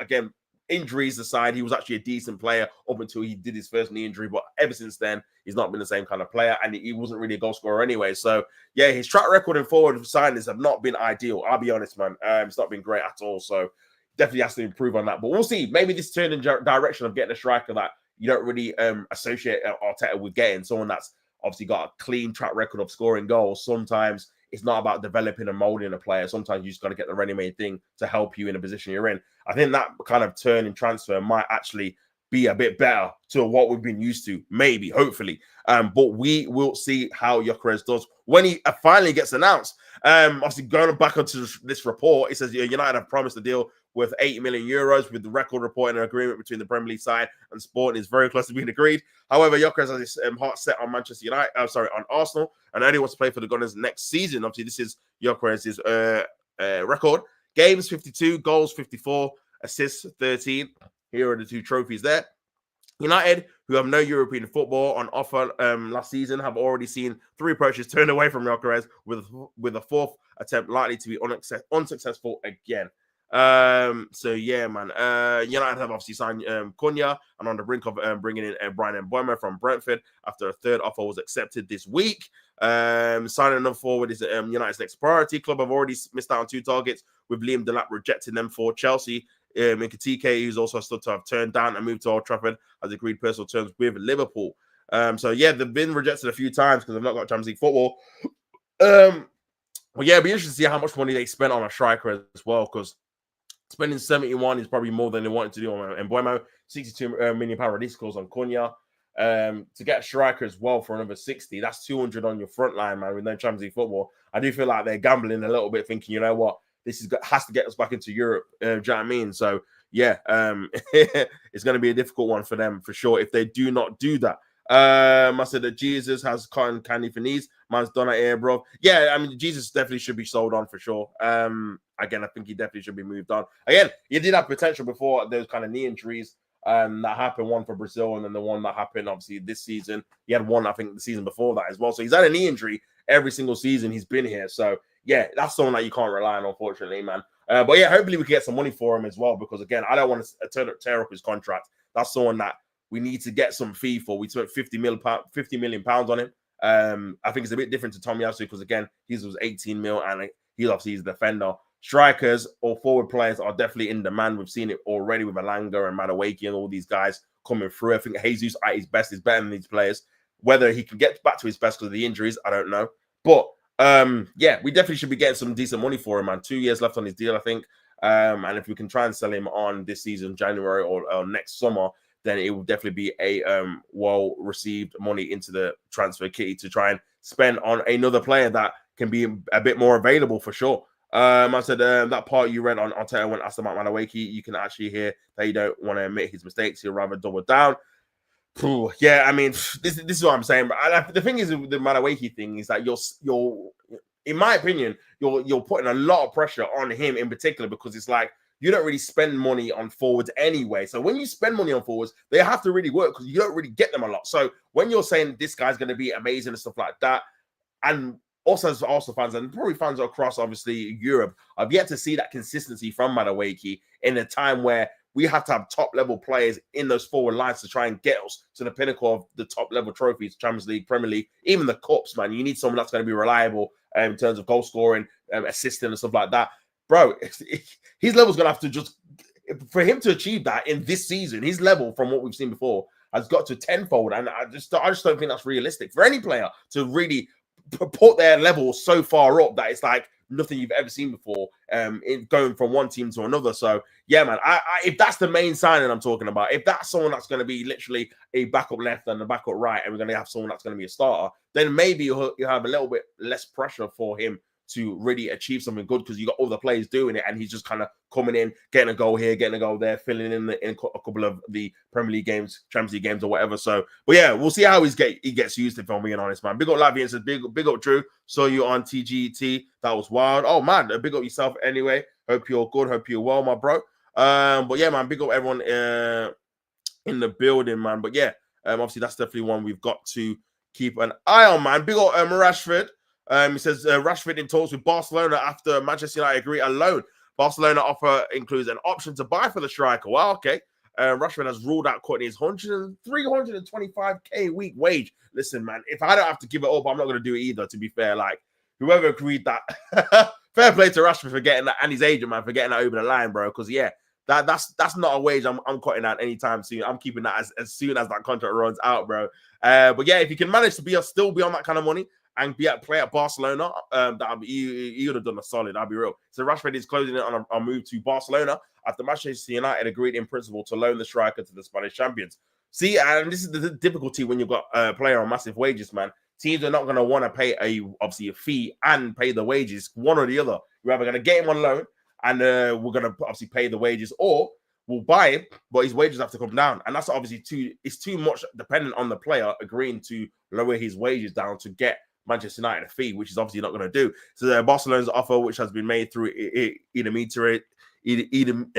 Injuries aside, he was actually a decent player up until he did his first knee injury. But ever since then, he's not been the same kind of player, and he wasn't really a goal scorer anyway. So yeah, his track record in forward signings have not been ideal. I'll be honest, man. It's not been great at all. So definitely has to improve on that. But we'll see. Maybe this turn in direction of getting a striker that you don't really associate Arteta with getting, someone that's obviously got a clean track record of scoring goals. Sometimes it's not about developing and molding a player. Sometimes you just got to get the ready-made thing to help you in the position you're in. I think that kind of turn in transfer might actually be a bit better to what we've been used to, maybe, hopefully. But we will see how Gyökeres does when he finally gets announced. Obviously, going back onto this report, it says United have promised a deal worth €80 million with the record reporting an agreement between the Premier League side and Sporting is very close to being agreed. However, Gyökeres has his heart set on Manchester United, on Arsenal, and only wants to play for the Gunners next season. Obviously, this is Gyökeres' record. Games 52, goals 54, assists 13. Here are the 2 trophies there. United, who have no European football on offer last season, have already seen 3 approaches turned away from Gyökeres, with a 4th attempt likely to be unsuccessful again. So yeah, man. United have obviously signed Cunha and on the brink of bringing in Brian Mbeumo from Brentford after a 3rd offer was accepted this week. Signing another forward is United's next priority. Club have already missed out on 2 targets, with Liam Delap rejecting them for Chelsea. Etikite, who's also stood to have turned down and moved to Old Trafford, has agreed personal terms with Liverpool. So yeah, they've been rejected a few times because they've not got Champions League football. But yeah, it'd be interesting to see how much money they spent on a striker as well, because spending 71 is probably more than they wanted to do on Mbeumo. £62 million release clause on Cunha. To get a striker as well for another 60, that's 200 on your front line, man, with no Champions League football. I do feel like they're gambling a little bit, thinking, you know what, this has to get us back into Europe. Do you know what I mean? So yeah, it's going to be a difficult one for them for sure if they do not do that. I said that Jesus has cotton candy for knees. Man's done it here, bro. Yeah, I mean, Jesus definitely should be sold on for sure. Again, I think he definitely should be moved on. Again, he did have potential before those kind of knee injuries that happened, one for Brazil and then the one that happened obviously this season. He had one, I think, the season before that as well. So he's had a knee injury every single season he's been here. So yeah, that's someone that you can't rely on, unfortunately, man. But yeah, hopefully we can get some money for him as well, because again, I don't want to tear up his contract. That's someone that we need to get some fee for. We spent £50 million on him. I think it's a bit different to Tomiyasu because, again, his was 18 mil and he's obviously a defender. Strikers or forward players are definitely in demand. We've seen it already with Alanga and Madueke and all these guys coming through. I think Jesus at his best is better than these players. Whether he can get back to his best because of the injuries, I don't know. But yeah, we definitely should be getting some decent money for him, man. 2 years left on his deal, I think. And if we can try and sell him on this season, January or next summer, then it will definitely be a well-received money into the transfer kitty to try and spend on another player that can be a bit more available for sure. I said that part you read on Twitter when asked about Madueke, you can actually hear that he don't want to admit his mistakes. He'll rather double down. Yeah, I mean, this is what I'm saying. But the thing is with the Madueke thing is that you're in my opinion, you're putting a lot of pressure on him in particular because it's like you don't really spend money on forwards anyway. So when you spend money on forwards, they have to really work because you don't really get them a lot. So when you're saying this guy's going to be amazing and stuff like that, and also as Arsenal fans and probably fans across obviously Europe, I've yet to see that consistency from Madueke in a time where we have to have top level players in those forward lines to try and get us to the pinnacle of the top level trophies, Champions League, Premier League, even the cups, man. You need someone that's going to be reliable in terms of goal scoring, assisting and stuff like that. Bro, his level's going to have to just, for him to achieve that in this season, his level from what we've seen before has got to tenfold. And I just don't think that's realistic for any player to really put their level so far up that it's like nothing you've ever seen before in going from one team to another. So yeah, man, if that's the main signing I'm talking about, if that's someone that's going to be literally a backup left and a backup right, and we're going to have someone that's going to be a starter, then maybe you'll have a little bit less pressure for him to really achieve something good because you got all the players doing it and he's just kind of coming in, getting a goal here, getting a goal there, filling in a couple of the Premier League games, Champions League games or whatever. So, but yeah, we'll see how he gets used, if I'm being honest, man. Big up Lavian says, big up Drew. Saw you on TGT. That was wild. Oh, man, big up yourself anyway. Hope you're good. Hope you're well, my bro. But yeah, man, big up everyone in the building, man. But yeah, obviously that's definitely one we've got to keep an eye on, man. Big up Rashford. He says Rashford in talks with Barcelona after Manchester United agree a loan. Barcelona offer includes an option to buy for the striker. Well, okay. Rashford has ruled out cutting his 325k week wage. Listen, man, if I don't have to give it up, I'm not going to do it either, to be fair. Like, whoever agreed that, fair play to Rashford for getting that, and his agent, man, for getting that over the line, bro. Because, yeah, that's not a wage I'm cutting out anytime soon. I'm keeping that as soon as that contract runs out, bro. But, yeah, if you can manage to still be on that kind of money, and play at Barcelona, he would have done a solid, I'll be real. So Rashford is closing it on a move to Barcelona after Manchester United agreed in principle to loan the striker to the Spanish champions. See, and this is the difficulty when you've got a player on massive wages, man. Teams are not going to want to pay obviously a fee and pay the wages, one or the other. We're either going to get him on loan and we're going to obviously pay the wages, or we'll buy him, but his wages have to come down. And that's obviously too much dependent on the player agreeing to lower his wages down to get Manchester United a fee, which is obviously not going to do. So the Barcelona's offer, which has been made through intermediaries, I can't even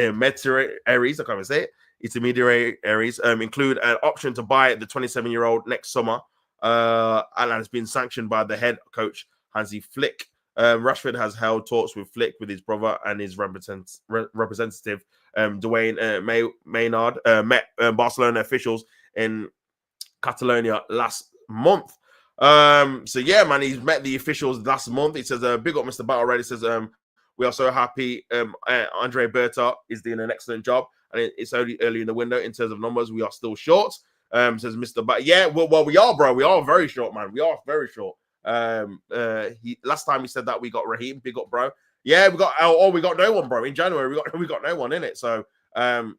say it, intermediaries, include an option to buy the 27-year-old next summer, and has been sanctioned by the head coach, Hansi Flick. Rashford has held talks with Flick, with his brother and his representative, Dwayne Maynard, met Barcelona officials in Catalonia last month. So yeah, man, he's met the officials last month. He says, big up Mr. Battle Red. He says, we are so happy. Andre Berta is doing an excellent job, and it's only early in the window in terms of numbers. We are still short. Says Mr. Battle. Yeah, well, we are, bro. We are very short, man. We are very short. Last time he said that we got Raheem. Big up, bro. Yeah, we got no one, bro. In January, we got no one in it. So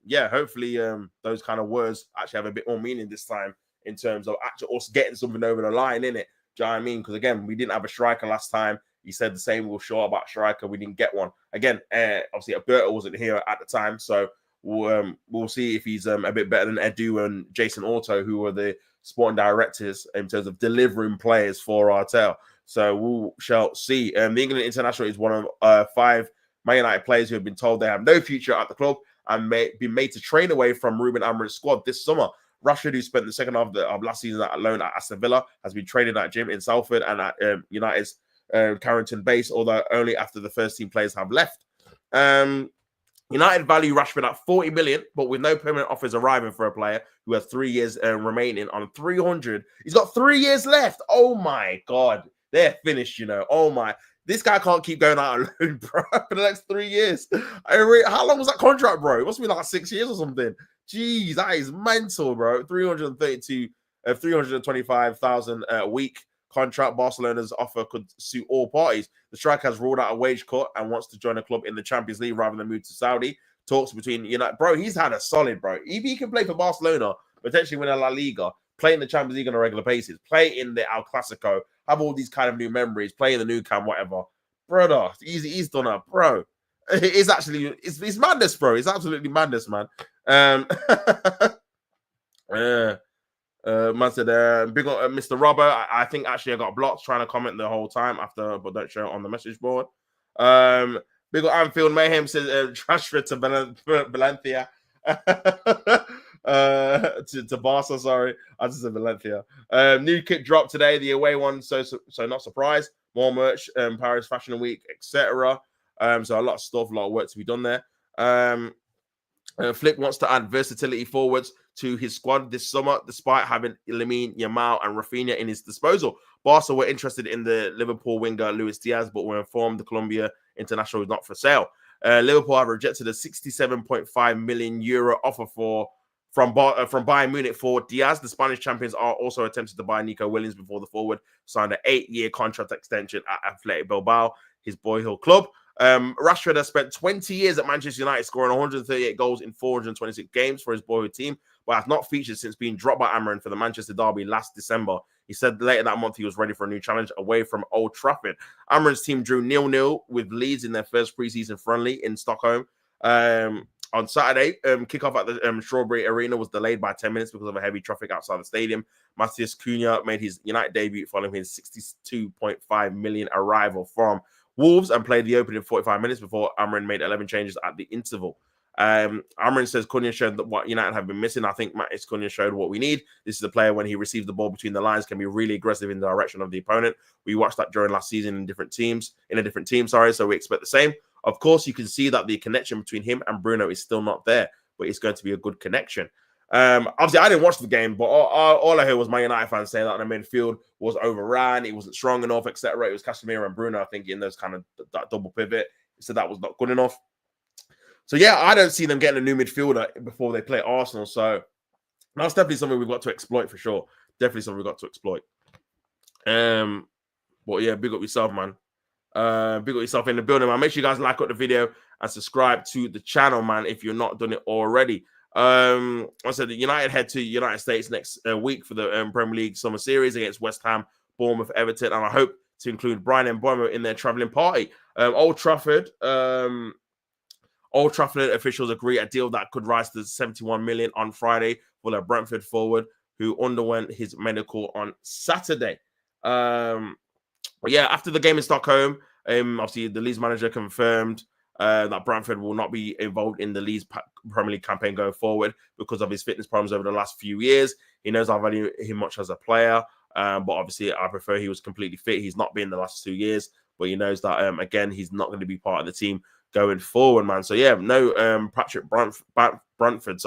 yeah, hopefully those kind of words actually have a bit more meaning this time, in terms of actually us getting something over the line, in it. Do you know what I mean? Because again, we didn't have a striker last time. He said the same. We were sure about striker. We didn't get one. Again, obviously, Alberto wasn't here at the time, so we'll see if he's a bit better than Edu and Jason Auto, who were the sporting directors in terms of delivering players for Artel. So we shall see. The England international is one of 5 Man United players who have been told they have no future at the club and been made to train away from Ruben Amorim's squad this summer. Rashford, who spent the second half of last season at loan at Aston Villa, has been training at gym in Salford and at United's Carrington base, although only after the first team players have left. United value Rashford at 40 million, but with no permanent offers arriving for a player who has 3 years remaining on 300. He's got 3 years left. Oh my God. They're finished, you know. Oh my. This guy can't keep going out alone, bro, for the next 3 years. How long was that contract, bro? It must be like 6 years or something. Jeez, that is mental, bro. 325,000 a week contract. Barcelona's offer could suit all parties. The striker has ruled out a wage cut and wants to join a club in the Champions League rather than move to Saudi. Talks between United, bro. He's had a solid, bro. If he can play for Barcelona, potentially win a La Liga, play in the Champions League on a regular basis, play in the El Clasico, have all these kind of new memories, play in the new camp, whatever, brother. He's done up, bro. It's actually it's madness, bro. It's absolutely madness, man. Man said, big on Mr. Robbo. I think actually I got blocked trying to comment the whole time after, but don't show it on the message board. Big on Anfield Mayhem says Rashford to Valencia. To Barca, sorry. I just said Valencia. New kit dropped today, the away one, so not surprised. More merch, Paris Fashion Week, etc. So a lot of stuff, a lot of work to be done there. Flick wants to add versatility forwards to his squad this summer, despite having Lamine Yamal and Rafinha in his disposal. Barca were interested in the Liverpool winger Luis Diaz, but were informed the Colombia international is not for sale. Liverpool have rejected a 67.5 million euro offer from Bayern Munich for Diaz. The Spanish champions are also attempted to buy Nico Williams before the forward signed an 8-year contract extension at Athletic Bilbao, his boyhood club. Rashford has spent 20 years at Manchester United, scoring 138 goals in 426 games for his boyhood team, but has not featured since being dropped by Amarin for the Manchester derby last December. He said later that month he was ready for a new challenge away from Old Trafford. Amarin's team drew 0-0 with Leeds in their first preseason friendly in Stockholm. On Saturday, kickoff at the Strawberry Arena was delayed by 10 minutes because of a heavy traffic outside the stadium. Matheus Cunha made his United debut following his 62.5 million arrival from Wolves and played the opening 45 minutes before Amarin made 11 changes at the interval. Amarin says Cunha showed that what United have been missing. I think Matheus Cunha showed what we need. This is a player when he receives the ball between the lines can be really aggressive in the direction of the opponent. We watched that during last season in a different team, so we expect the same. Of course, you can see that the connection between him and Bruno is still not there, but it's going to be a good connection. Obviously, I didn't watch the game, but all I heard was my United fans saying that the midfield was overran, it wasn't strong enough, etc. It was Casemiro and Bruno, I think, in those kind of that double pivot. So that was not good enough. So yeah, I don't see them getting a new midfielder before they play Arsenal. So that's definitely something we've got to exploit for sure. Definitely something we've got to exploit. But yeah, big up yourself, man. Big up yourself in the building, man. Make sure you guys like up the video and subscribe to the channel, man, if you're not done it already. I said the United head to United States next week for the Premier League Summer Series against West Ham, Bournemouth, Everton, and I hope to include Brian and Mbeumo in their travelling party. Old Trafford officials agree a deal that could rise to 71 million on Friday for the Brentford forward who underwent his medical on Saturday. But yeah, after the game in Stockholm, obviously the Leeds manager confirmed that Brentford will not be involved in the Leeds Premier League campaign going forward because of his fitness problems over the last few years. He knows I value him much as a player, but obviously I prefer he was completely fit. He's not been the last 2 years, but he knows that, again, he's not going to be part of the team going forward, man. So yeah, no Patrick Brentford,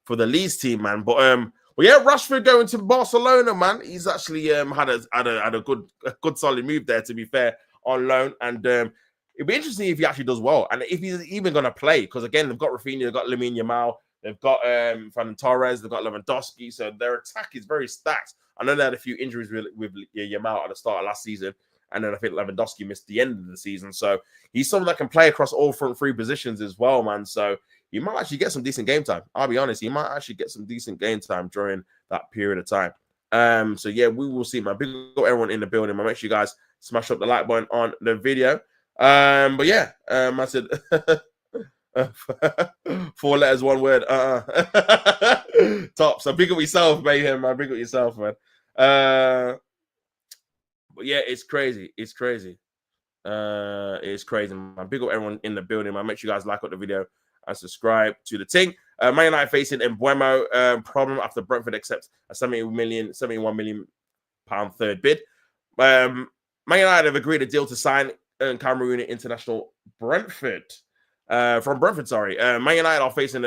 for the Leeds team, man. But yeah, Rashford going to Barcelona, man. He's actually had a good solid move there, to be fair, on loan. And it'd be interesting if he actually does well, and if he's even going to play, because again, they've got Rafinha, they've got Lamine Yamal, they've got Ferran Torres, they've got Lewandowski, so their attack is very stacked. I know they had a few injuries with Yamal at the start of last season, and then I think Lewandowski missed the end of the season. So he's someone that can play across all front three positions as well, man. So he might actually get some decent game time. I'll be honest, he might actually get some decent game time during that period of time. So yeah, we will see, man. Big up everyone in the building, man. Make sure you guys smash up the like button on the video. But yeah, I said 4 letters, 1 word. Top. So big up yourself, mayhem, man. Big up yourself, man. But yeah, it's crazy. It's crazy. It's crazy, man. Big up everyone in the building, man. Make sure you guys like up the video and subscribe to the thing. Man United facing Mbeumo problem after Brentford accepts a 71 million pound third bid. Man United have agreed a deal to sign Cameroonian international from Brentford. Man United are facing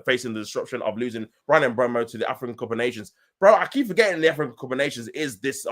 facing the disruption of losing Brian Mbeumo to the African Cup of Nations. Bro, I keep forgetting the African Cup of Nations is this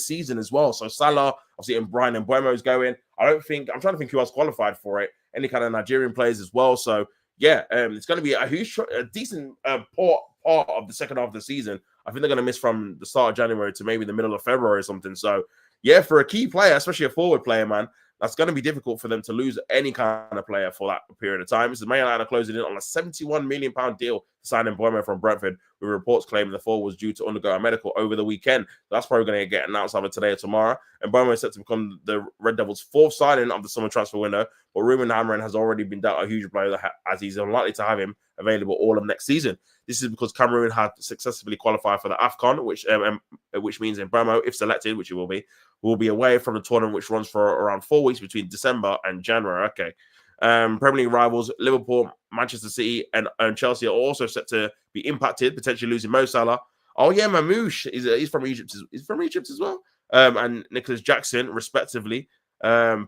season as well. So Salah, obviously, and Brian Mbeumo is going. I'm trying to think who else qualified for it. Any kind of Nigerian players as well. So yeah, it's going to be a decent part of the second half of the season. I think they're going to miss from the start of January to maybe the middle of February or something. So yeah, for a key player, especially a forward player, man, that's going to be difficult for them to lose any kind of player for that period of time. This is Man United closing in on a £71 million deal to sign Mbeumo from Brentford, with reports claiming the forward was due to undergo a medical over the weekend. That's probably going to get announced either today or tomorrow. And Mbeumo is set to become the Red Devils' fourth signing of the summer transfer window, but rumour hammering has already been dealt a huge blow as he's unlikely to have him available all of next season. This is because Cameroon had successfully qualified for the AFCON, which means Mbeumo, if selected, which he will be away from the tournament, which runs for around 4 weeks between December and January. Okay. Premier League rivals Liverpool, Manchester City, and Chelsea are also set to be impacted, potentially losing Mo Salah. Oh yeah, Mamouche he's from Egypt. He's from Egypt as well. And Nicholas Jackson, respectively.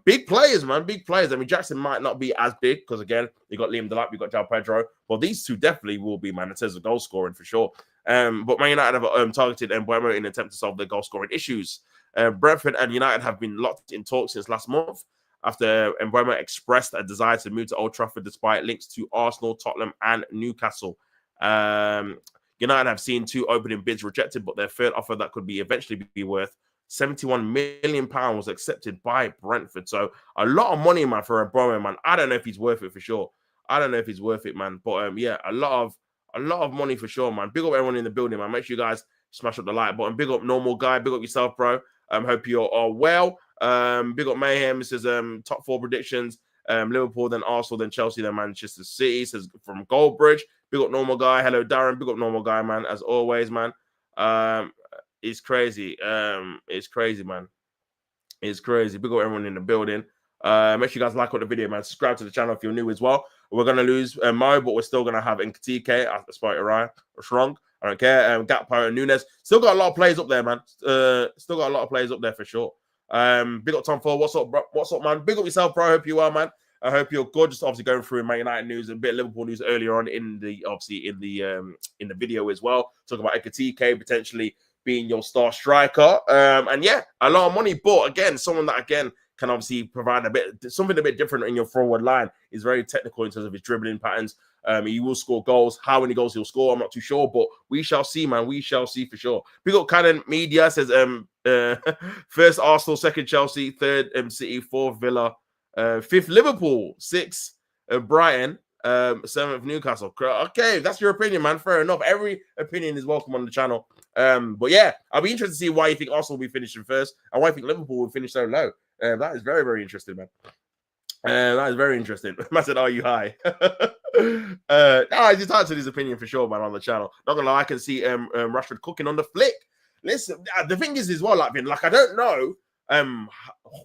Big players, man. Big players. I mean, Jackson might not be as big because, again, you got Liam Delap, you got João Pedro. Well, these two definitely will be, man, in terms of goal scoring for sure. But Man United have targeted Mbeumo in an attempt to solve their goal scoring issues. Brentford and United have been locked in talks since last month after Mbeumo expressed a desire to move to Old Trafford despite links to Arsenal, Tottenham, and Newcastle. United have seen 2 opening bids rejected, but their third offer that could be eventually be worth £71 million was accepted by Brentford. So a lot of money, man, for Mbeumo, man. I don't know if he's worth it for sure. I don't know if he's worth it, man. But yeah, a lot of money for sure, man. Big up everyone in the building, man. Make sure you guys smash up the like button. Big up Normal Guy. Big up yourself, bro. Hope you're all well. Big up Mayhem. This is top 4 predictions. Liverpool, then Arsenal, then Chelsea, then Manchester City. Says from Goldbridge. Big up Normal Guy. Hello, Darren. Big up Normal Guy, man. As always, man. It's crazy. It's crazy, man. It's crazy. Big up everyone in the building. Make sure you guys like the video, man. Subscribe to the channel if you're new as well. We're gonna lose Mo, but we're still gonna have Etikite. I spelled it right or wrong. I don't care. Gakpo and Nunes. Still got a lot of players up there, man. Still got a lot of players up there for sure. Big up Tom Ford. What's up, bro? What's up, man? Big up yourself, bro. I hope you are, man. I hope you're good. Just obviously going through Man United news, a bit of Liverpool news earlier on in the video as well. Talking about Etikite potentially being your star striker. And yeah, a lot of money. But again, someone that again can obviously provide something a bit different in your forward line. Is very technical in terms of his dribbling patterns. He will score goals. How many goals he'll score, I'm not too sure, but we shall see, man. We shall see for sure. Big up Cannon Media says first Arsenal, second Chelsea, third City, fourth Villa, fifth Liverpool, sixth Brighton, seventh Newcastle. Okay, that's your opinion, man. Fair enough. Every opinion is welcome on the channel. But yeah, I'll be interested to see why you think Arsenal will be finishing first and why you think Liverpool will finish so low. That is very, very interesting, man. That is very interesting. I said, "Are you high?" I just answered his opinion for sure, man, on the channel. Not gonna lie, I can see Rashford cooking on the flick. Listen, the thing is as well, like I don't know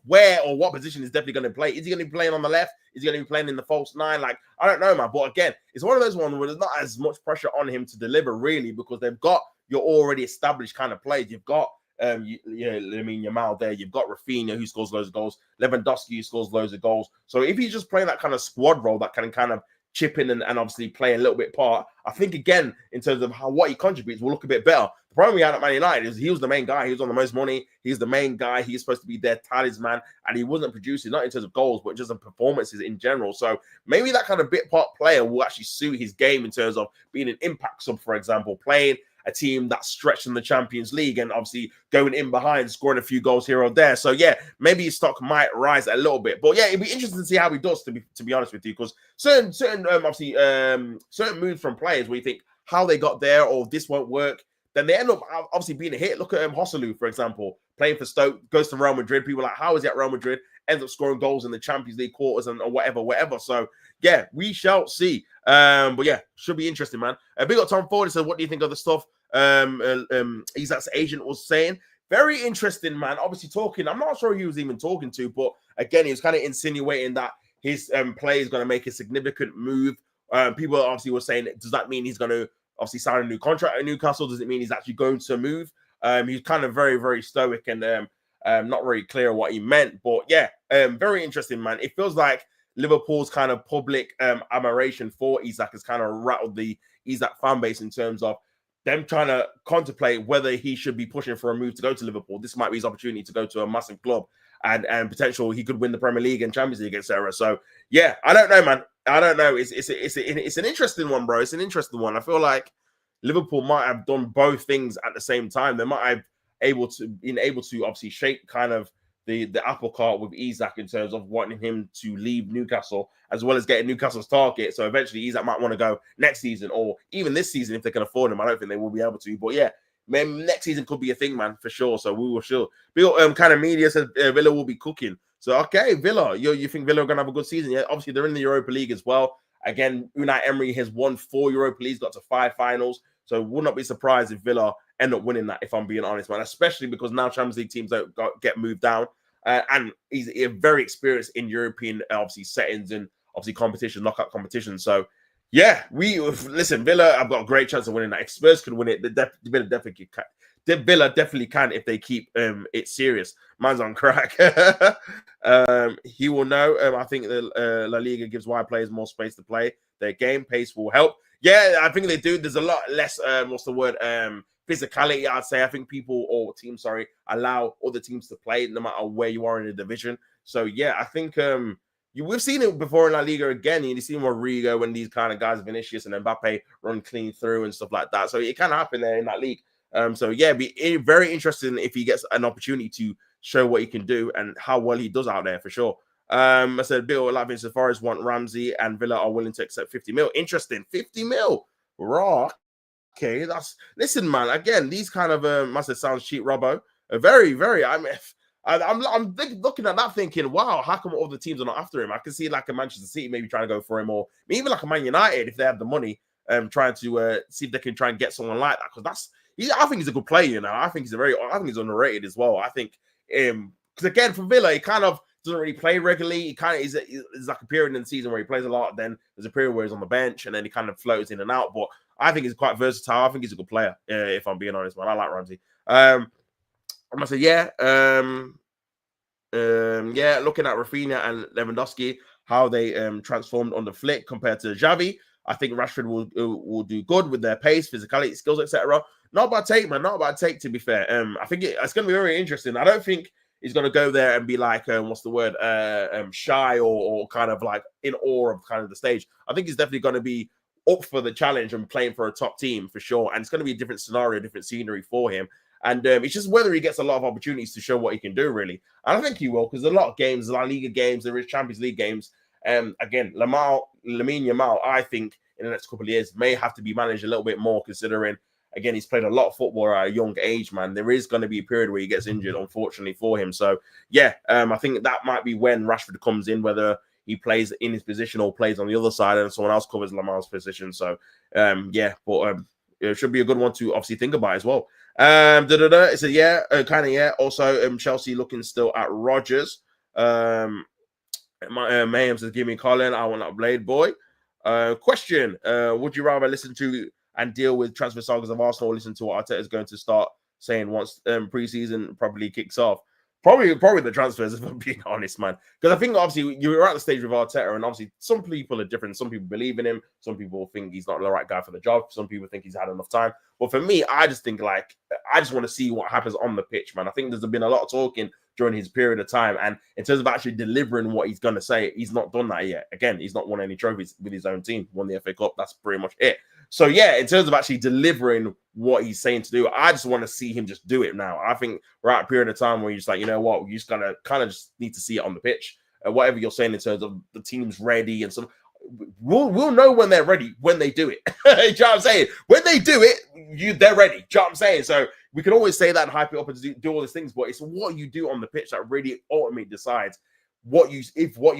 where or what position he's definitely going to play. Is he going to be playing on the left? Is he going to be playing in the false 9? Like, I don't know, man. But again, it's one of those ones where there's not as much pressure on him to deliver, really, because they've got your already established kind of plays. You've got Yamal there. You've got Rafinha, who scores loads of goals. Lewandowski, who scores loads of goals. So if he's just playing that kind of squad role that can kind of chip in and obviously play a little bit part, I think, again, in terms of what he contributes, will look a bit better. The problem we had at Man United is he was the main guy. He was on the most money. He's the main guy. He's supposed to be their talisman, and he wasn't producing, not in terms of goals, but just in performances in general. So maybe that kind of bit part player will actually suit his game in terms of being an impact sub, for example, playing a team that's stretched in the Champions League and obviously going in behind, scoring a few goals here or there. So yeah, maybe his stock might rise a little bit. But yeah, it'd be interesting to see how he does, to be honest with you, because certain moves from players where you think how they got there or this won't work, then they end up obviously being a hit. Look at Joselu, for example, playing for Stoke, goes to Real Madrid. People are like, how is he at Real Madrid? Ends up scoring goals in the Champions League quarters and whatever. So yeah, we shall see. But yeah, should be interesting, man. Big up Tom Ford. He said, what do you think of the stuff Isak's agent was saying? Very interesting, man. Obviously talking, I'm not sure who he was even talking to, but again, he was kind of insinuating that his play is going to make a significant move. People obviously were saying, does that mean he's going to obviously sign a new contract at Newcastle? Does it mean he's actually going to move? He's kind of very, very stoic and not very clear what he meant. But yeah, very interesting, man. It feels like Liverpool's kind of public admiration for Isak has kind of rattled the Isak fan base in terms of them trying to contemplate whether he should be pushing for a move to go to Liverpool. This might be his opportunity to go to a massive club and potential he could win the Premier League and Champions League, etc. So yeah, I don't know, man. I don't know. It's an interesting one, bro. It's an interesting one. I feel like Liverpool might have done both things at the same time. They might have been able to obviously shape kind of the apple cart with Isak in terms of wanting him to leave Newcastle as well as getting Newcastle's target. So eventually Isak might want to go next season or even this season if they can afford him. I don't think they will be able to, but yeah, man, next season could be a thing, man, for sure. So we will sure. Bill kind of media says Villa will be cooking. So okay, Villa, you think Villa are gonna have a good season? Yeah, obviously they're in the Europa League as well. Again, Unai Emery has won 4 Europa Leagues, got to 5 finals. So would not be surprised if Villa end up winning that, if I'm being honest, man. Especially because now Champions League teams don't get moved down. And he's very experienced in European, obviously, settings and obviously competition, knockout competition. So, yeah, listen, Villa, I've got a great chance of winning that. If Spurs could win it, Villa definitely can. Villa definitely can if they keep it serious. Man's on crack. He will know. I think the La Liga gives wide players more space to play. Their game pace will help. Yeah, I think they do. There's a lot less, what's the word? Physicality, I'd say. I think people or teams, allow other teams to play no matter where you are in the division. So yeah, I think we've seen it before in La Liga again. You've seen Rodrigo when these kind of guys, Vinicius and Mbappe, run clean through and stuff like that. So it can happen there in that league. So yeah, be very interesting if he gets an opportunity to show what he can do and how well he does out there for sure. I said Bill Lavin Safaris want Ramsey and Villa are willing to accept 50 mil. Interesting, 50 mil. Raw. Okay, listen, man. Again, these kind of must have sounds cheap, Robbo. Very, very. I'm looking at that thinking, wow, how come all the teams are not after him? I can see like a Manchester City maybe trying to go for him, or even like a Man United if they have the money, trying to see if they can try and get someone like that because I think he's a good player. You know, I think he's underrated as well. I think because again for Villa, he kind of doesn't really play regularly. He kind of is like a period in the season where he plays a lot. Then there's a period where he's on the bench, and then he kind of floats in and out. But I think he's quite versatile. I think he's a good player, if I'm being honest, man. I like Ramsey. I'm gonna say, yeah. Yeah, looking at Rafinha and Lewandowski, how they transformed on the flick compared to Xavi. I think Rashford will do good with their pace, physicality, skills, etc. Not bad take, man. Not bad take, to be fair. I think it's going to be very interesting. I don't think he's going to go there and be like, what's the word, shy or kind of like in awe of kind of the stage. I think he's definitely going to be up for the challenge and playing for a top team for sure. And it's going to be a different scenario, different scenery for him. And it's just whether he gets a lot of opportunities to show what he can do, really. And I think he will, because there's a lot of games, La Liga games, there is Champions League games. Again, Lamine Yamal, I think in the next couple of years may have to be managed a little bit more, considering, again, he's played a lot of football at a young age, man. There is going to be a period where he gets injured, unfortunately, for him. So, yeah, I think that might be when Rashford comes in, whether he plays in his position or plays on the other side and someone else covers Lamar's position. So, yeah, but it should be a good one to obviously think about as well. It said, yeah, kind of, yeah. Also, Chelsea looking still at Rodgers. Mayhem says, give me Colin. I want that Blade boy. Question: would you rather listen to and deal with transfer sagas of Arsenal or listen to what Arteta is going to start saying once preseason probably kicks off? Probably the transfers, if I'm being honest, man. Because I think obviously you're at the stage with Arteta, and obviously some people are different. Some people believe in him. Some people think he's not the right guy for the job. Some people think he's had enough time. But for me, I just think I just want to see what happens on the pitch, man. I think there's been a lot of talking during his period of time, and in terms of actually delivering what he's going to say, he's not done that yet. Again, he's not won any trophies with his own team. Won the FA Cup. That's pretty much it. So yeah, in terms of actually delivering what he's saying to do, I just want to see him just do it now. I think we're at a period of time where you're just like, you know what, you just gotta kind of just need to see it on the pitch. Whatever you're saying in terms of the team's ready and stuff, we'll know when they're ready when they do it. Do you know what I'm saying? When they do it, they're ready. Do you know what I'm saying? So we can always say that and hype it up and do all these things, but it's what you do on the pitch that really ultimately decides what you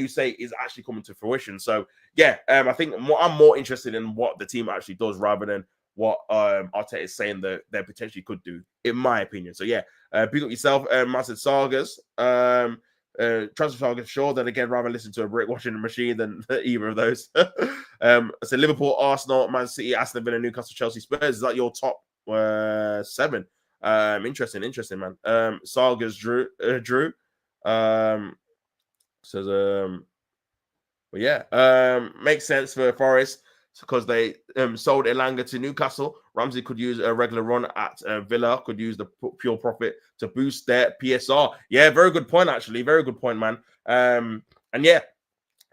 say is actually coming to fruition. So yeah, I think I'm more interested in what the team actually does rather than what Arteta is saying that they potentially could do, in my opinion. So yeah, pick up yourself, massive sagas, transfer sagas. Sure, then again, rather listen to a brick washing machine than either of those. I said Liverpool, Arsenal, Man City, Aston Villa, Newcastle, Chelsea, Spurs. Is that your top 7? Interesting, man. Sagas, Drew. Says But yeah, makes sense for Forest because they sold Elanga to Newcastle. Ramsey could use a regular run at Villa, could use the pure profit to boost their PSR. Yeah, very good point, actually. Very good point, man. And yeah,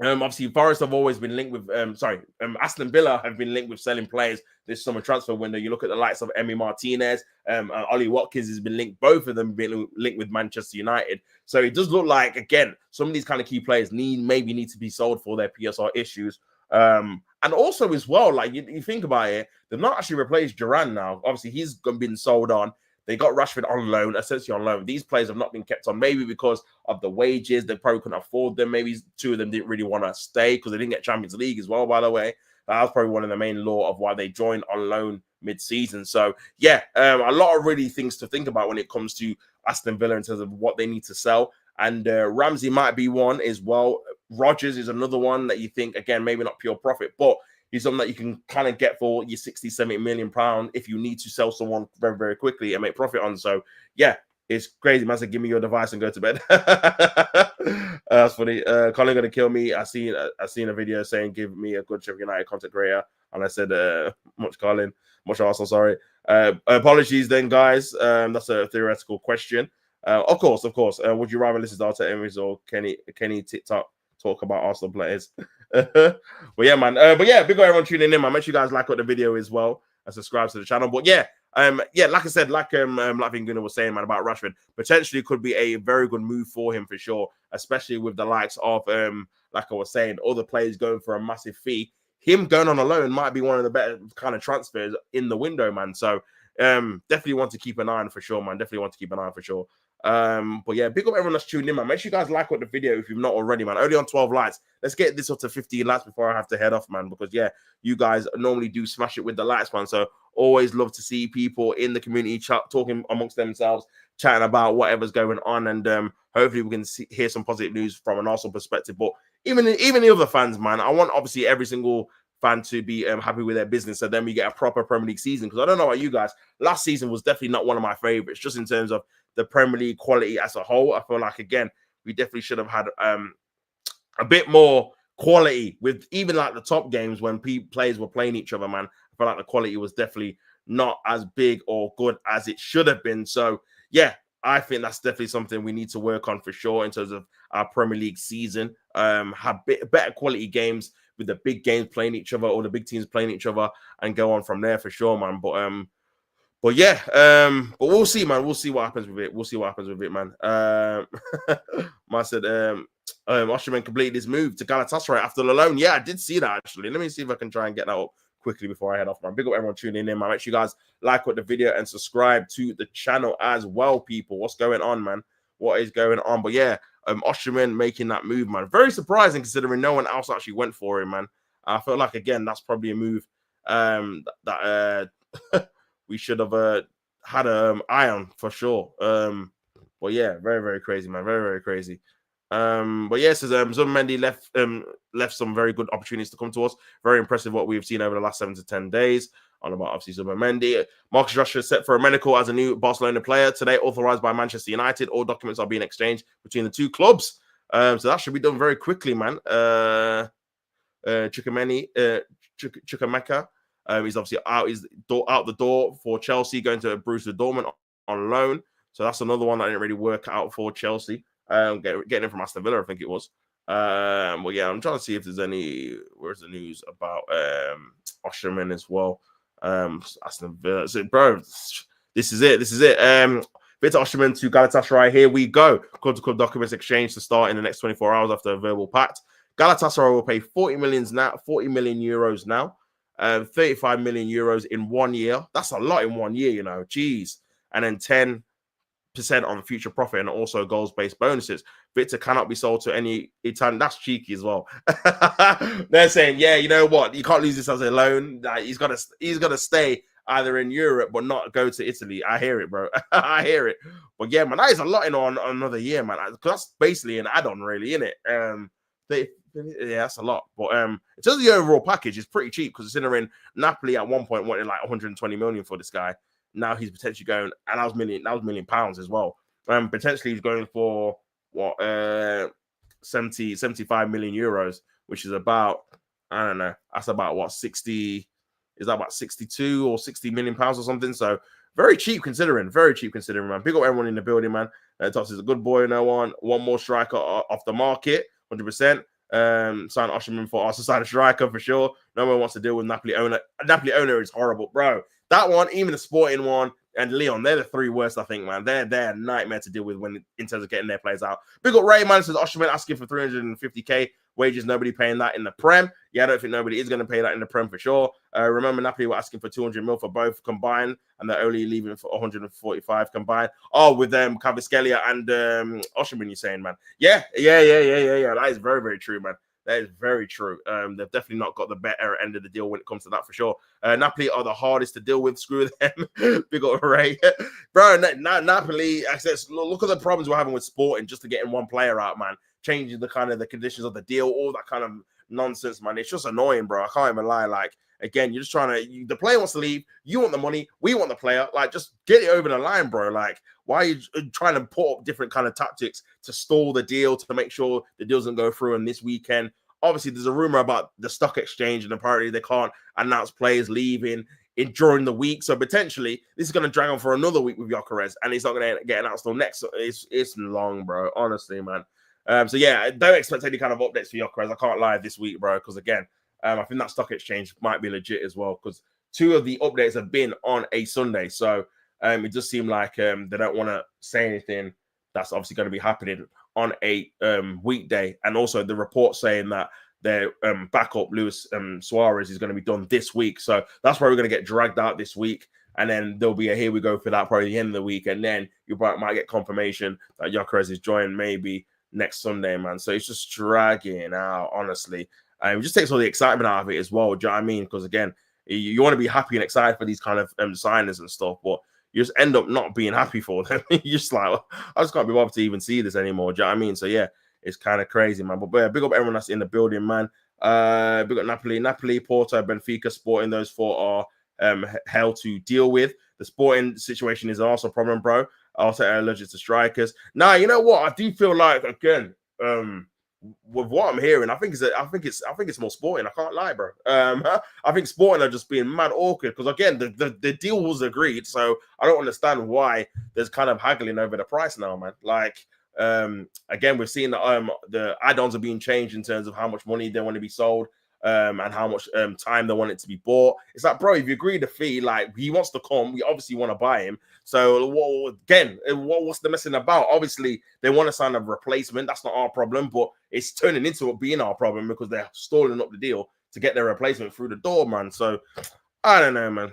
obviously, Forest have always been linked with, Aston Villa have been linked with selling players this summer transfer window. You look at the likes of Emi Martinez, Ollie Watkins has been linked. Both of them have been linked with Manchester United. So it does look like, again, some of these kind of key players maybe need to be sold for their PSR issues. And also as well, like you think about it, they've not actually replaced Duran now. Obviously, he's been sold on. They got Rashford on loan, essentially on loan. These players have not been kept on, maybe because of the wages. They probably couldn't afford them. Maybe two of them didn't really want to stay because they didn't get Champions League as well, by the way. That was probably one of the main law of why they joined on loan mid-season. So, yeah, a lot of really things to think about when it comes to Aston Villa in terms of what they need to sell. And Ramsey might be one as well. Rodgers is another one that you think, again, maybe not pure profit, but he's something that you can kind of get for your 60, 70 million pound if you need to sell someone very, very quickly and make profit on. So, yeah, it's crazy. Man said, give me your device and go to bed. That's funny. Colin gonna kill me. I seen a video saying, give me a good Sheffield United content creator. And I said, much Colin, much Arsenal, sorry. Apologies then, guys. That's a theoretical question. Of course. Would you rather listen to Arteta Emery's or Kenny TikTok talk about Arsenal players? But yeah, man. But yeah, big up everyone tuning in, man. Make sure you guys like the video as well and subscribe to the channel. But yeah, like I said, like Gunnar was saying, man, about Rashford, potentially could be a very good move for him for sure, especially with the likes of like I was saying, other players going for a massive fee. Him going on a loan might be one of the better kind of transfers in the window, man. So definitely want to keep an eye on for sure, man. Definitely want to keep an eye on for sure. But yeah, big up everyone that's tuned in, man. Make sure you guys like the video if you've not already, man. Only on 12 likes. Let's get this up to 15 likes before I have to head off, man. Because yeah, you guys normally do smash it with the likes, man. So always love to see people in the community talking amongst themselves, chatting about whatever's going on, and hopefully we can hear some positive news from an Arsenal perspective. But even the other fans, man, I want obviously every single fan to be happy with their business, so then we get a proper Premier League season. Because I don't know about you guys, last season was definitely not one of my favorites, just in terms of the Premier League quality as a whole. I feel like, again, we definitely should have had a bit more quality with even like the top games when players were playing each other, man. I feel like the quality was definitely not as big or good as it should have been. So yeah, I think that's definitely something we need to work on for sure in terms of our Premier League season. Have better quality games with the big games playing each other or the big teams playing each other and go on from there for sure, man. But yeah, but we'll see, man. We'll see what happens with it. We'll see what happens with it, man. Man said, Osimhen completed his move to Galatasaray after the loan. Yeah, I did see that actually. Let me see if I can try and get that up quickly before I head off, man. Big up everyone tuning in, man. Make sure you guys like the video and subscribe to the channel as well, people. What's going on, man? What is going on? But yeah, Osimhen making that move, man. Very surprising considering no one else actually went for him, man. I feel like, again, that's probably a move we should have had an eye on for sure. But yeah, very, very crazy, man. Very, very crazy. But yeah, says Zubimendi left some very good opportunities to come to us. Very impressive what we've seen over the last 7 to 10 days. On about obviously Zubimendi. Marcus Rashford set for a medical as a new Barcelona player today, authorized by Manchester United. All documents are being exchanged between the two clubs. So that should be done very quickly, man. Chukwuemeka. He's obviously out the door for Chelsea, going to Borussia Dortmund on loan. So that's another one that didn't really work out for Chelsea. Getting him from Aston Villa, I think it was. Well, yeah, I'm trying to see if there's where's the news about Osimhen as well. Aston Villa. So, bro, this is it. Victor Osimhen to Galatasaray. Here we go. Club-to-club documents exchange to start in the next 24 hours after a verbal pact. Galatasaray will pay 40 million euros now. 35 million euros in 1 year. That's a lot in 1 year, you know. Jeez. And then 10% on future profit and also goals-based bonuses. Victor cannot be sold to any Italian. That's cheeky as well. They're saying, yeah, you know what? You can't lose this as a loan. Like, he's got to stay either in Europe but not go to Italy. I hear it, bro. I hear it. But yeah, man, that is a lot in on another year, man. That's basically an add-on, really, isn't it? Yeah, that's a lot. But in terms of the overall package, it's pretty cheap because considering Napoli at one point wanted like 120 million for this guy. Now he's potentially going, and that was £1 million as well. Potentially he's going for what 75 million euros, which is about, I don't know, that's about what, 60, is that about 62 or 60 million pounds or something? So very cheap considering, man. Big up everyone in the building, man. Tots is a good boy, no one more striker off the market, 100%. Sign Osimhen for Arsenal side of striker for sure. No one wants to deal with Napoli owner. Napoli owner is horrible, bro. That one, even the Sporting one, and Leon, they're the three worst, I think, man. They're a nightmare to deal with when in terms of getting their players out. Big up Ray, man. Says Osimhen asking for 350k wages. Nobody paying that in the Prem. Yeah, I don't think nobody is going to pay that in the Prem for sure. Remember, Napoli were asking for 200 mil for both combined, and they're only leaving for 145 combined. Oh, with Kvaratskhelia and Osimhen, you're saying, man. Yeah. That is very, very true, man. That is very true. They've definitely not got the better end of the deal when it comes to that for sure. Napoli are the hardest to deal with. Screw them. Big up Ray. Bro, Napoli, look at the problems we're having with Sporting just to getting one player out, man. Changing the kind of the conditions of the deal, all that kind of nonsense, man. It's just annoying, bro. I can't even lie. Like, again, you're just trying to, the player wants to leave. You want the money. We want the player. Like, just get it over the line, bro. Like, why are you trying to put up different kind of tactics to stall the deal, to make sure the deal doesn't go through? And this weekend, obviously, there's a rumor about the stock exchange, and apparently they can't announce players leaving during the week. So potentially, this is going to drag on for another week with Gyökeres, and it's not going to get announced till next. So it's long, bro. Honestly, man. So yeah, don't expect any kind of updates for Gyökeres. I can't lie this week, bro, because again, I think that stock exchange might be legit as well, because 2 of the updates have been on a Sunday. So it just seemed like they don't want to say anything that's obviously going to be happening on a weekday. And also the report saying that their backup, Luis Suarez, is going to be done this week. So that's why we're going to get dragged out this week. And then there'll be a here we go for that probably the end of the week. And then you might get confirmation that Gyökeres is joining maybe next Sunday, man. So it's just dragging out, honestly. It just takes all the excitement out of it as well. Do you know what I mean? Because again, you want to be happy and excited for these kind of signings and stuff, but you just end up not being happy for them. You're just like, well, I just can't be bothered to even see this anymore. Do you know what I mean? So yeah, it's kind of crazy, man. But yeah, big up everyone that's in the building, man. Big up Napoli, Porto, Benfica, Sporting. Those 4 are hell to deal with. The Sporting situation is also a problem, bro. Also allergic to strikers. Now, you know what? I do feel like, again, with what I'm hearing, I think it's more Sporting. I can't lie, bro. I think Sporting are just being mad awkward because again, the deal was agreed. So I don't understand why there's kind of haggling over the price now, man. Like, again, we've seen that the add-ons are being changed in terms of how much money they want to be sold. And how much time they want it to be bought. It's like, bro, if you agree the fee, like he wants to come, we obviously want to buy him. So what's the messing about? Obviously, they want to sign a replacement. That's not our problem, but it's turning into it being our problem because they're stalling up the deal to get their replacement through the door, man. So I don't know, man.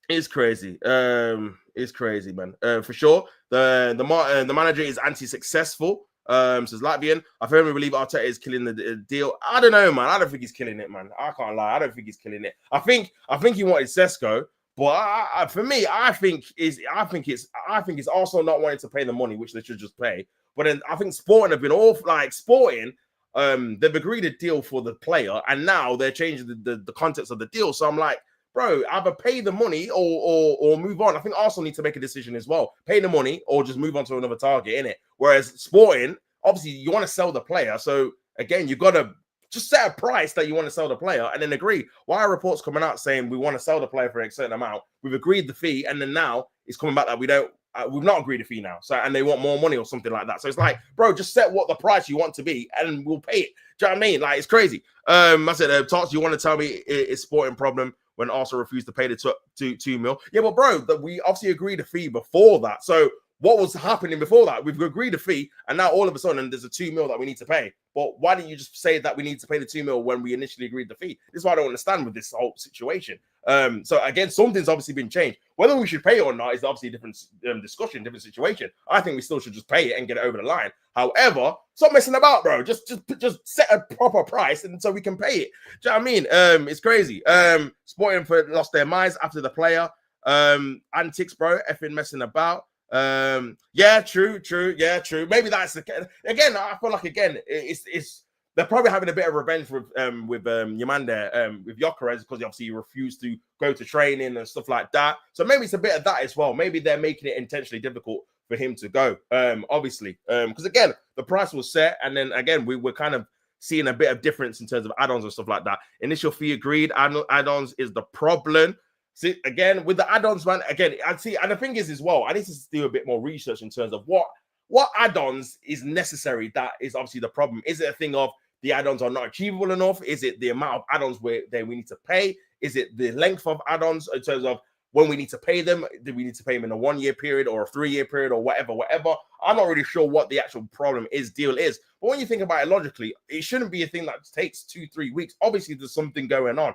It's crazy. It's crazy, man. For sure. The manager is anti-successful. Says Latvian. I firmly believe Arteta is killing the deal. I don't know, man. I don't think he's killing it, man. I can't lie. I don't think he's killing it. I think he wanted Sesko, but for me, I think it's also not wanting to pay the money, which they should just pay. But then I think Sporting have been all like Sporting. They've agreed a deal for the player, and now they're changing the context of the deal. So I'm like, bro, either pay the money or move on. I think Arsenal need to make a decision as well. Pay the money or just move on to another target, innit? Whereas Sporting, obviously, you want to sell the player. So, again, you got to just set a price that you want to sell the player and then agree. Why are reports coming out saying we want to sell the player for a certain amount? We've agreed the fee, and then now it's coming back that we've not agreed a fee now. So, and they want more money or something like that. So it's like, bro, just set what the price you want to be and we'll pay it. Do you know what I mean? Like, it's crazy. I said, Tots, you want to tell me it's Sporting problem when Arsenal refused to pay the 2 mil? Yeah, but bro, that we obviously agreed a fee before that. So what was happening before that? We've agreed a fee, and now all of a sudden there's a 2 mil that we need to pay. But why didn't you just say that we need to pay the 2 mil when we initially agreed the fee? This is what I don't understand with this whole situation. So again, something's obviously been changed. Whether we should pay it or not is obviously a different discussion, different situation. I think we still should just pay it and get it over the line. However, stop messing about, bro. Just set a proper price and so we can pay it. Do you know what I mean? It's crazy. Sporting lost their minds after the player. Antics, bro. Effing messing about. Yeah, true. Yeah, true. Maybe that's the again. I feel like again, it's they're probably having a bit of revenge with your man there, with Gyökeres, because obviously he refused to go to training and stuff like that. So maybe it's a bit of that as well. Maybe they're making it intentionally difficult for him to go. Obviously, because again, the price was set, and then again, we were kind of seeing a bit of difference in terms of add-ons and stuff like that. Initial fee agreed, add-ons is the problem. See, again, with the add-ons, man, again, I see, and the thing is as well, I need to do a bit more research in terms of what add-ons is necessary. That is obviously the problem. Is it a thing of the add-ons are not achievable enough? Is it the amount of add-ons we need to pay? Is it the length of add-ons in terms of when we need to pay them? Do we need to pay them in a 1 year period or a 3 year period or whatever? I'm not really sure what the actual deal is. But when you think about it logically, it shouldn't be a thing that takes 2-3 weeks. Obviously, there's something going on.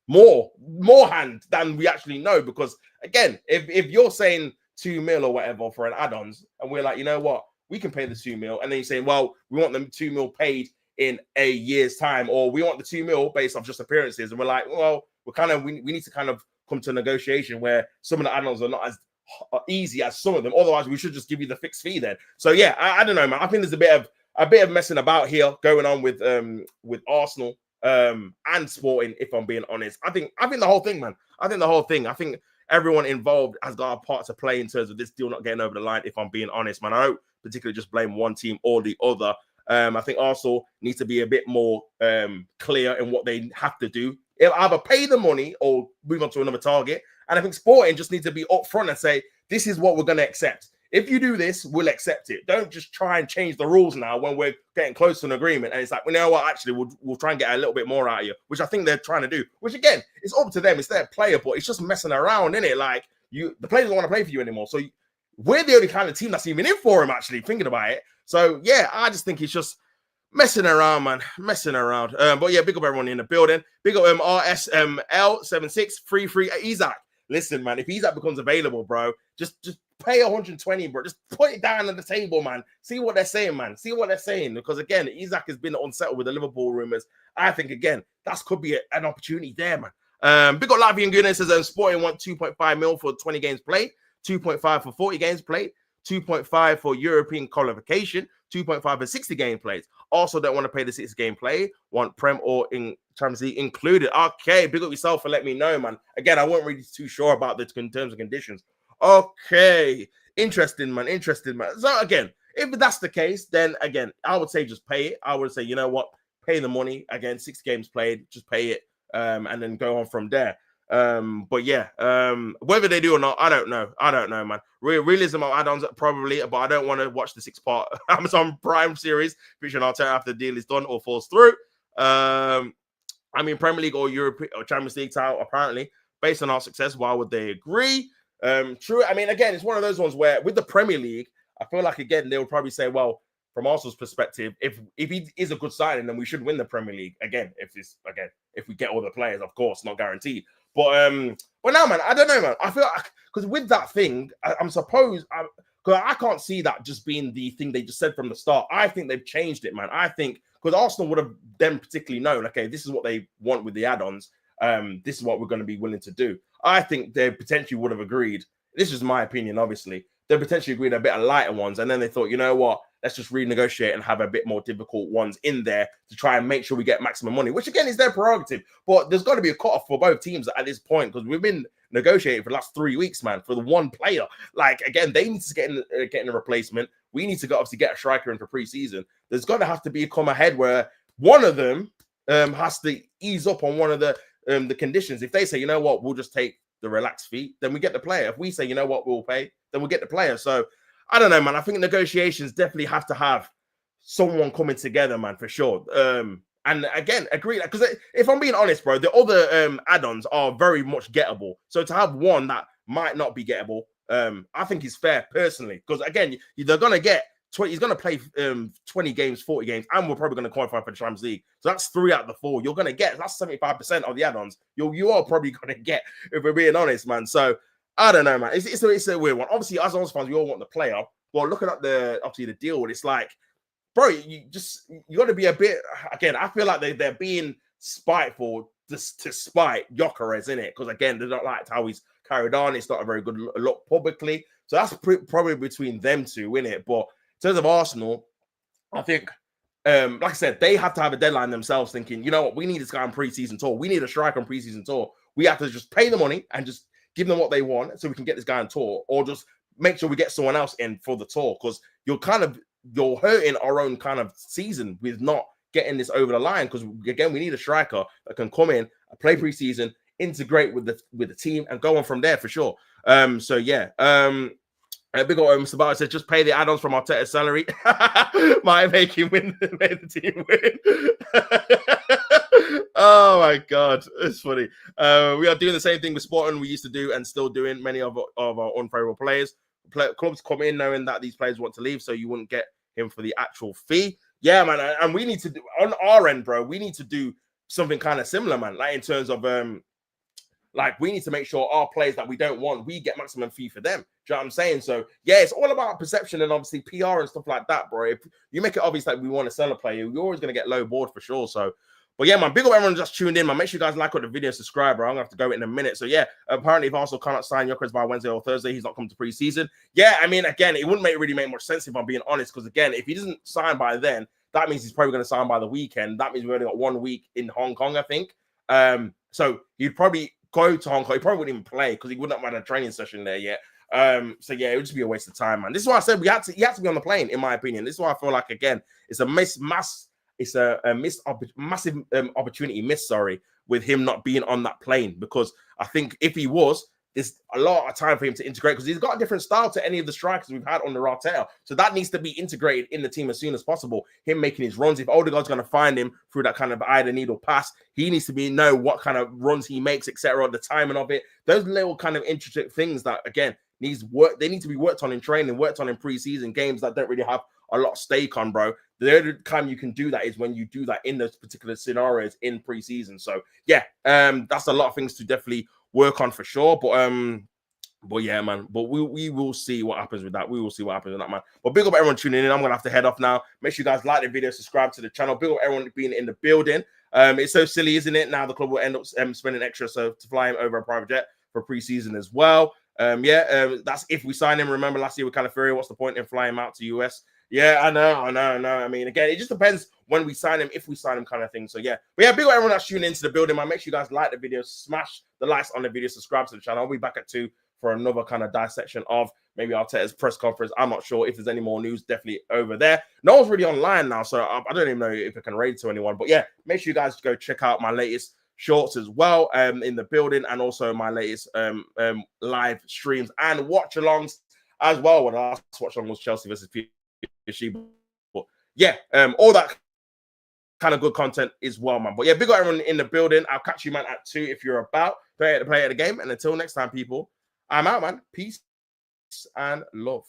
More hand than we actually know. Because again, if you're saying 2 mil or whatever for an add-ons, and we're like, you know what, we can pay the 2 mil, and then you're saying, well, we want them 2 mil paid in a year's time, or we want the 2 mil based off just appearances, and we're like, well, we need to kind of come to a negotiation where some of the add-ons are not as easy as some of them. Otherwise, we should just give you the fixed fee then. So yeah, I don't know, man. I think there's a bit of messing about here going on with Arsenal and Sporting. If I'm being honest, I think the whole thing, man. I think everyone involved has got a part to play in terms of this deal not getting over the line. If I'm being honest, man, I don't particularly just blame one team or the other. I think Arsenal needs to be a bit more clear in what they have to do. It'll either pay the money or move on to another target. And I think Sporting just needs to be upfront and say, this is what we're going to accept. If you do this, we'll accept it. Don't just try and change the rules now when we're getting close to an agreement. And it's like, well, you know what? Actually, we'll try and get a little bit more out of you, which I think they're trying to do. Which, again, it's up to them. It's their player, but it's just messing around, isn't it? Like, the players don't want to play for you anymore. So we're the only kind of team that's even in for him, actually, thinking about it. So, yeah, I just think it's just messing around, man. Messing around. But yeah, big up everyone in the building. Big up RSML76 free Isaac. Listen, man, if Isaac becomes available, bro, just pay 120, bro. Just put it down on the table, man. See what they're saying, man. See what they're saying. Because again, Isaac has been unsettled with the Liverpool rumors. I think again, that could be an opportunity there, man. Big up Latvian Goodness says Sporting want 2.5 mil for 20 games played, 2.5 for 40 games played, 2.5 for European qualification, 2.5 for 60 game plays. Also don't want to pay the 60 game play, want Prem or in Champions League included. Okay, big up yourself for letting me know, man. Again, I wasn't really too sure about the terms and conditions. Okay, interesting, man. So again, if that's the case, then again, I would say just pay it. I would say, you know what, pay the money. Again, 6 games played, just pay it, and then go on from there. But yeah, whether they do or not, I don't know, man. Realism of add-ons probably, but I don't want to watch the 6-part Amazon Prime series featuring Arteta after the deal is done or falls through. I mean, Premier League or European or Champions League title, apparently, based on our success, why would they agree? True. I mean, again, it's one of those ones where with the Premier League, I feel like again they will probably say, well, from Arsenal's perspective, if he is a good signing, then we should win the Premier League again. If we get all the players, of course, not guaranteed. But now, man, I don't know, man. I feel like because with that thing, because I can't see that just being the thing they just said from the start. I think they've changed it, man. I think because Arsenal would have then particularly known, okay, this is what they want with the add-ons. This is what we're going to be willing to do. I think they potentially would have agreed. This is my opinion, obviously. They potentially agreed a bit of lighter ones, and then they thought, you know what? Let's just renegotiate and have a bit more difficult ones in there to try and make sure we get maximum money, which again is their prerogative. But there's got to be a cutoff for both teams at this point because we've been negotiating for the last 3 weeks, man, for the one player. Like again, they need to get in a replacement. We need to obviously get a striker in for preseason. There's got to have to be a come ahead where one of them has to ease up on one of the conditions. If they say, you know what, we'll just take the relaxed fee, then we get the player. If we say, you know what, we'll pay, then we'll get the player. So I don't know, man. I think negotiations definitely have to have someone coming together, man, for sure. And again, agree, because if I'm being honest, bro, the other add-ons are very much gettable. So to have one that might not be gettable, I think is fair personally. Because again, they're gonna get 20. He's gonna play 20 games, 40 games, and we're probably gonna qualify for the Champions League. So that's 3 out of the 4. You're gonna get that's 75% of the add-ons. You are probably gonna get, if we're being honest, man. So I don't know, man. It's a weird one. Obviously, as Arsenal fans, we all want the player. Well, looking at the deal, it's like, bro, you got to be a bit. Again, I feel like they're being spiteful just to spite Gyökeres, in it, because again, they don't like how he's carried on. It's not a very good look publicly. So that's probably between them two, in it. But in terms of Arsenal, I think, like I said, they have to have a deadline themselves, thinking, you know what, we need this guy on preseason tour. We need a striker on preseason tour. We have to just pay the money and just give them what they want so we can get this guy on tour, or just make sure we get someone else in for the tour, because you're hurting our own kind of season with not getting this over the line. Because again, we need a striker that can come in, play preseason, integrate with the team, and go on from there for sure. So yeah. Big old Sabata says, just pay the add-ons from Arteta's salary. Might make him win, make the team win. Oh my god, it's funny. We are doing the same thing with Sporting we used to do and still doing. Many of our unfavorable players. Clubs come in knowing that these players want to leave, so you wouldn't get him for the actual fee. Yeah, man, and we need to do on our end, bro. We need to do something kind of similar, man. Like in terms of like we need to make sure our players that we don't want, we get maximum fee for them. Do you know what I'm saying? So yeah, it's all about perception and obviously PR and stuff like that, bro. If you make it obvious that we want to sell a player, you're always gonna get low board for sure. So, but yeah, man, big up everyone just tuned in, man. Make sure you guys like the video, subscribe, bro. I'm gonna have to go in a minute. So yeah, apparently if Arsenal cannot sign Gyökeres by Wednesday or Thursday, he's not coming to preseason. Yeah, I mean, again, it wouldn't really make much sense if I'm being honest, because again, if he doesn't sign by then, that means he's probably gonna sign by the weekend. That means we've only got 1 week in Hong Kong, I think. So he'd probably go to Hong Kong. He probably wouldn't even play because he wouldn't have had a training session there yet. So yeah, it would just be a waste of time, man. This is why I said he had to be on the plane, in my opinion. This is why I feel like, again, it's a massive opportunity missed, with him not being on that plane. Because I think if he was, there's a lot of time for him to integrate, because he's got a different style to any of the strikers we've had on the Arteta. So that needs to be integrated in the team as soon as possible. Him making his runs. If Odegaard's going to find him through that kind of eye-the-needle pass, he needs to know what kind of runs he makes, etc., the timing of it. Those little kind of intricate things that, again, needs work. They need to be worked on in training, worked on in preseason games that don't really have a lot of stake on, bro. The only time you can do that is when you do that in those particular scenarios in preseason. So yeah, that's a lot of things to definitely work on for sure. But yeah, man. But we will see what happens with that. We will see what happens with that, man. But big up everyone tuning in. I'm gonna have to head off now. Make sure you guys like the video, subscribe to the channel. Big up everyone being in the building. It's so silly, isn't it? Now the club will end up spending extra so to fly him over a private jet for preseason as well. That's if we sign him. Remember last year with Calafiori, what's the point in flying him out to US? Yeah, I know. I mean, again, it just depends when we sign him, if we sign him, kind of thing. So yeah, but yeah, big up everyone that's tuning into the building, man. Make sure you guys like the video, smash the likes on the video, subscribe to the channel. I'll be back at 2 for another kind of dissection of maybe Arteta's press conference. I'm not sure if there's any more news. Definitely over there. No one's really online now, so I don't even know if I can raid to anyone. But yeah, make sure you guys go check out my latest shorts as well in the building, and also my latest live streams and watch alongs as well. When the last watch along was Chelsea versus PSG. But yeah, all that kind of good content as well, man. But yeah, big up everyone in the building. I'll catch you, man, at 2 if you're about to play at the game. And until next time, people, I'm out, man. Peace and love.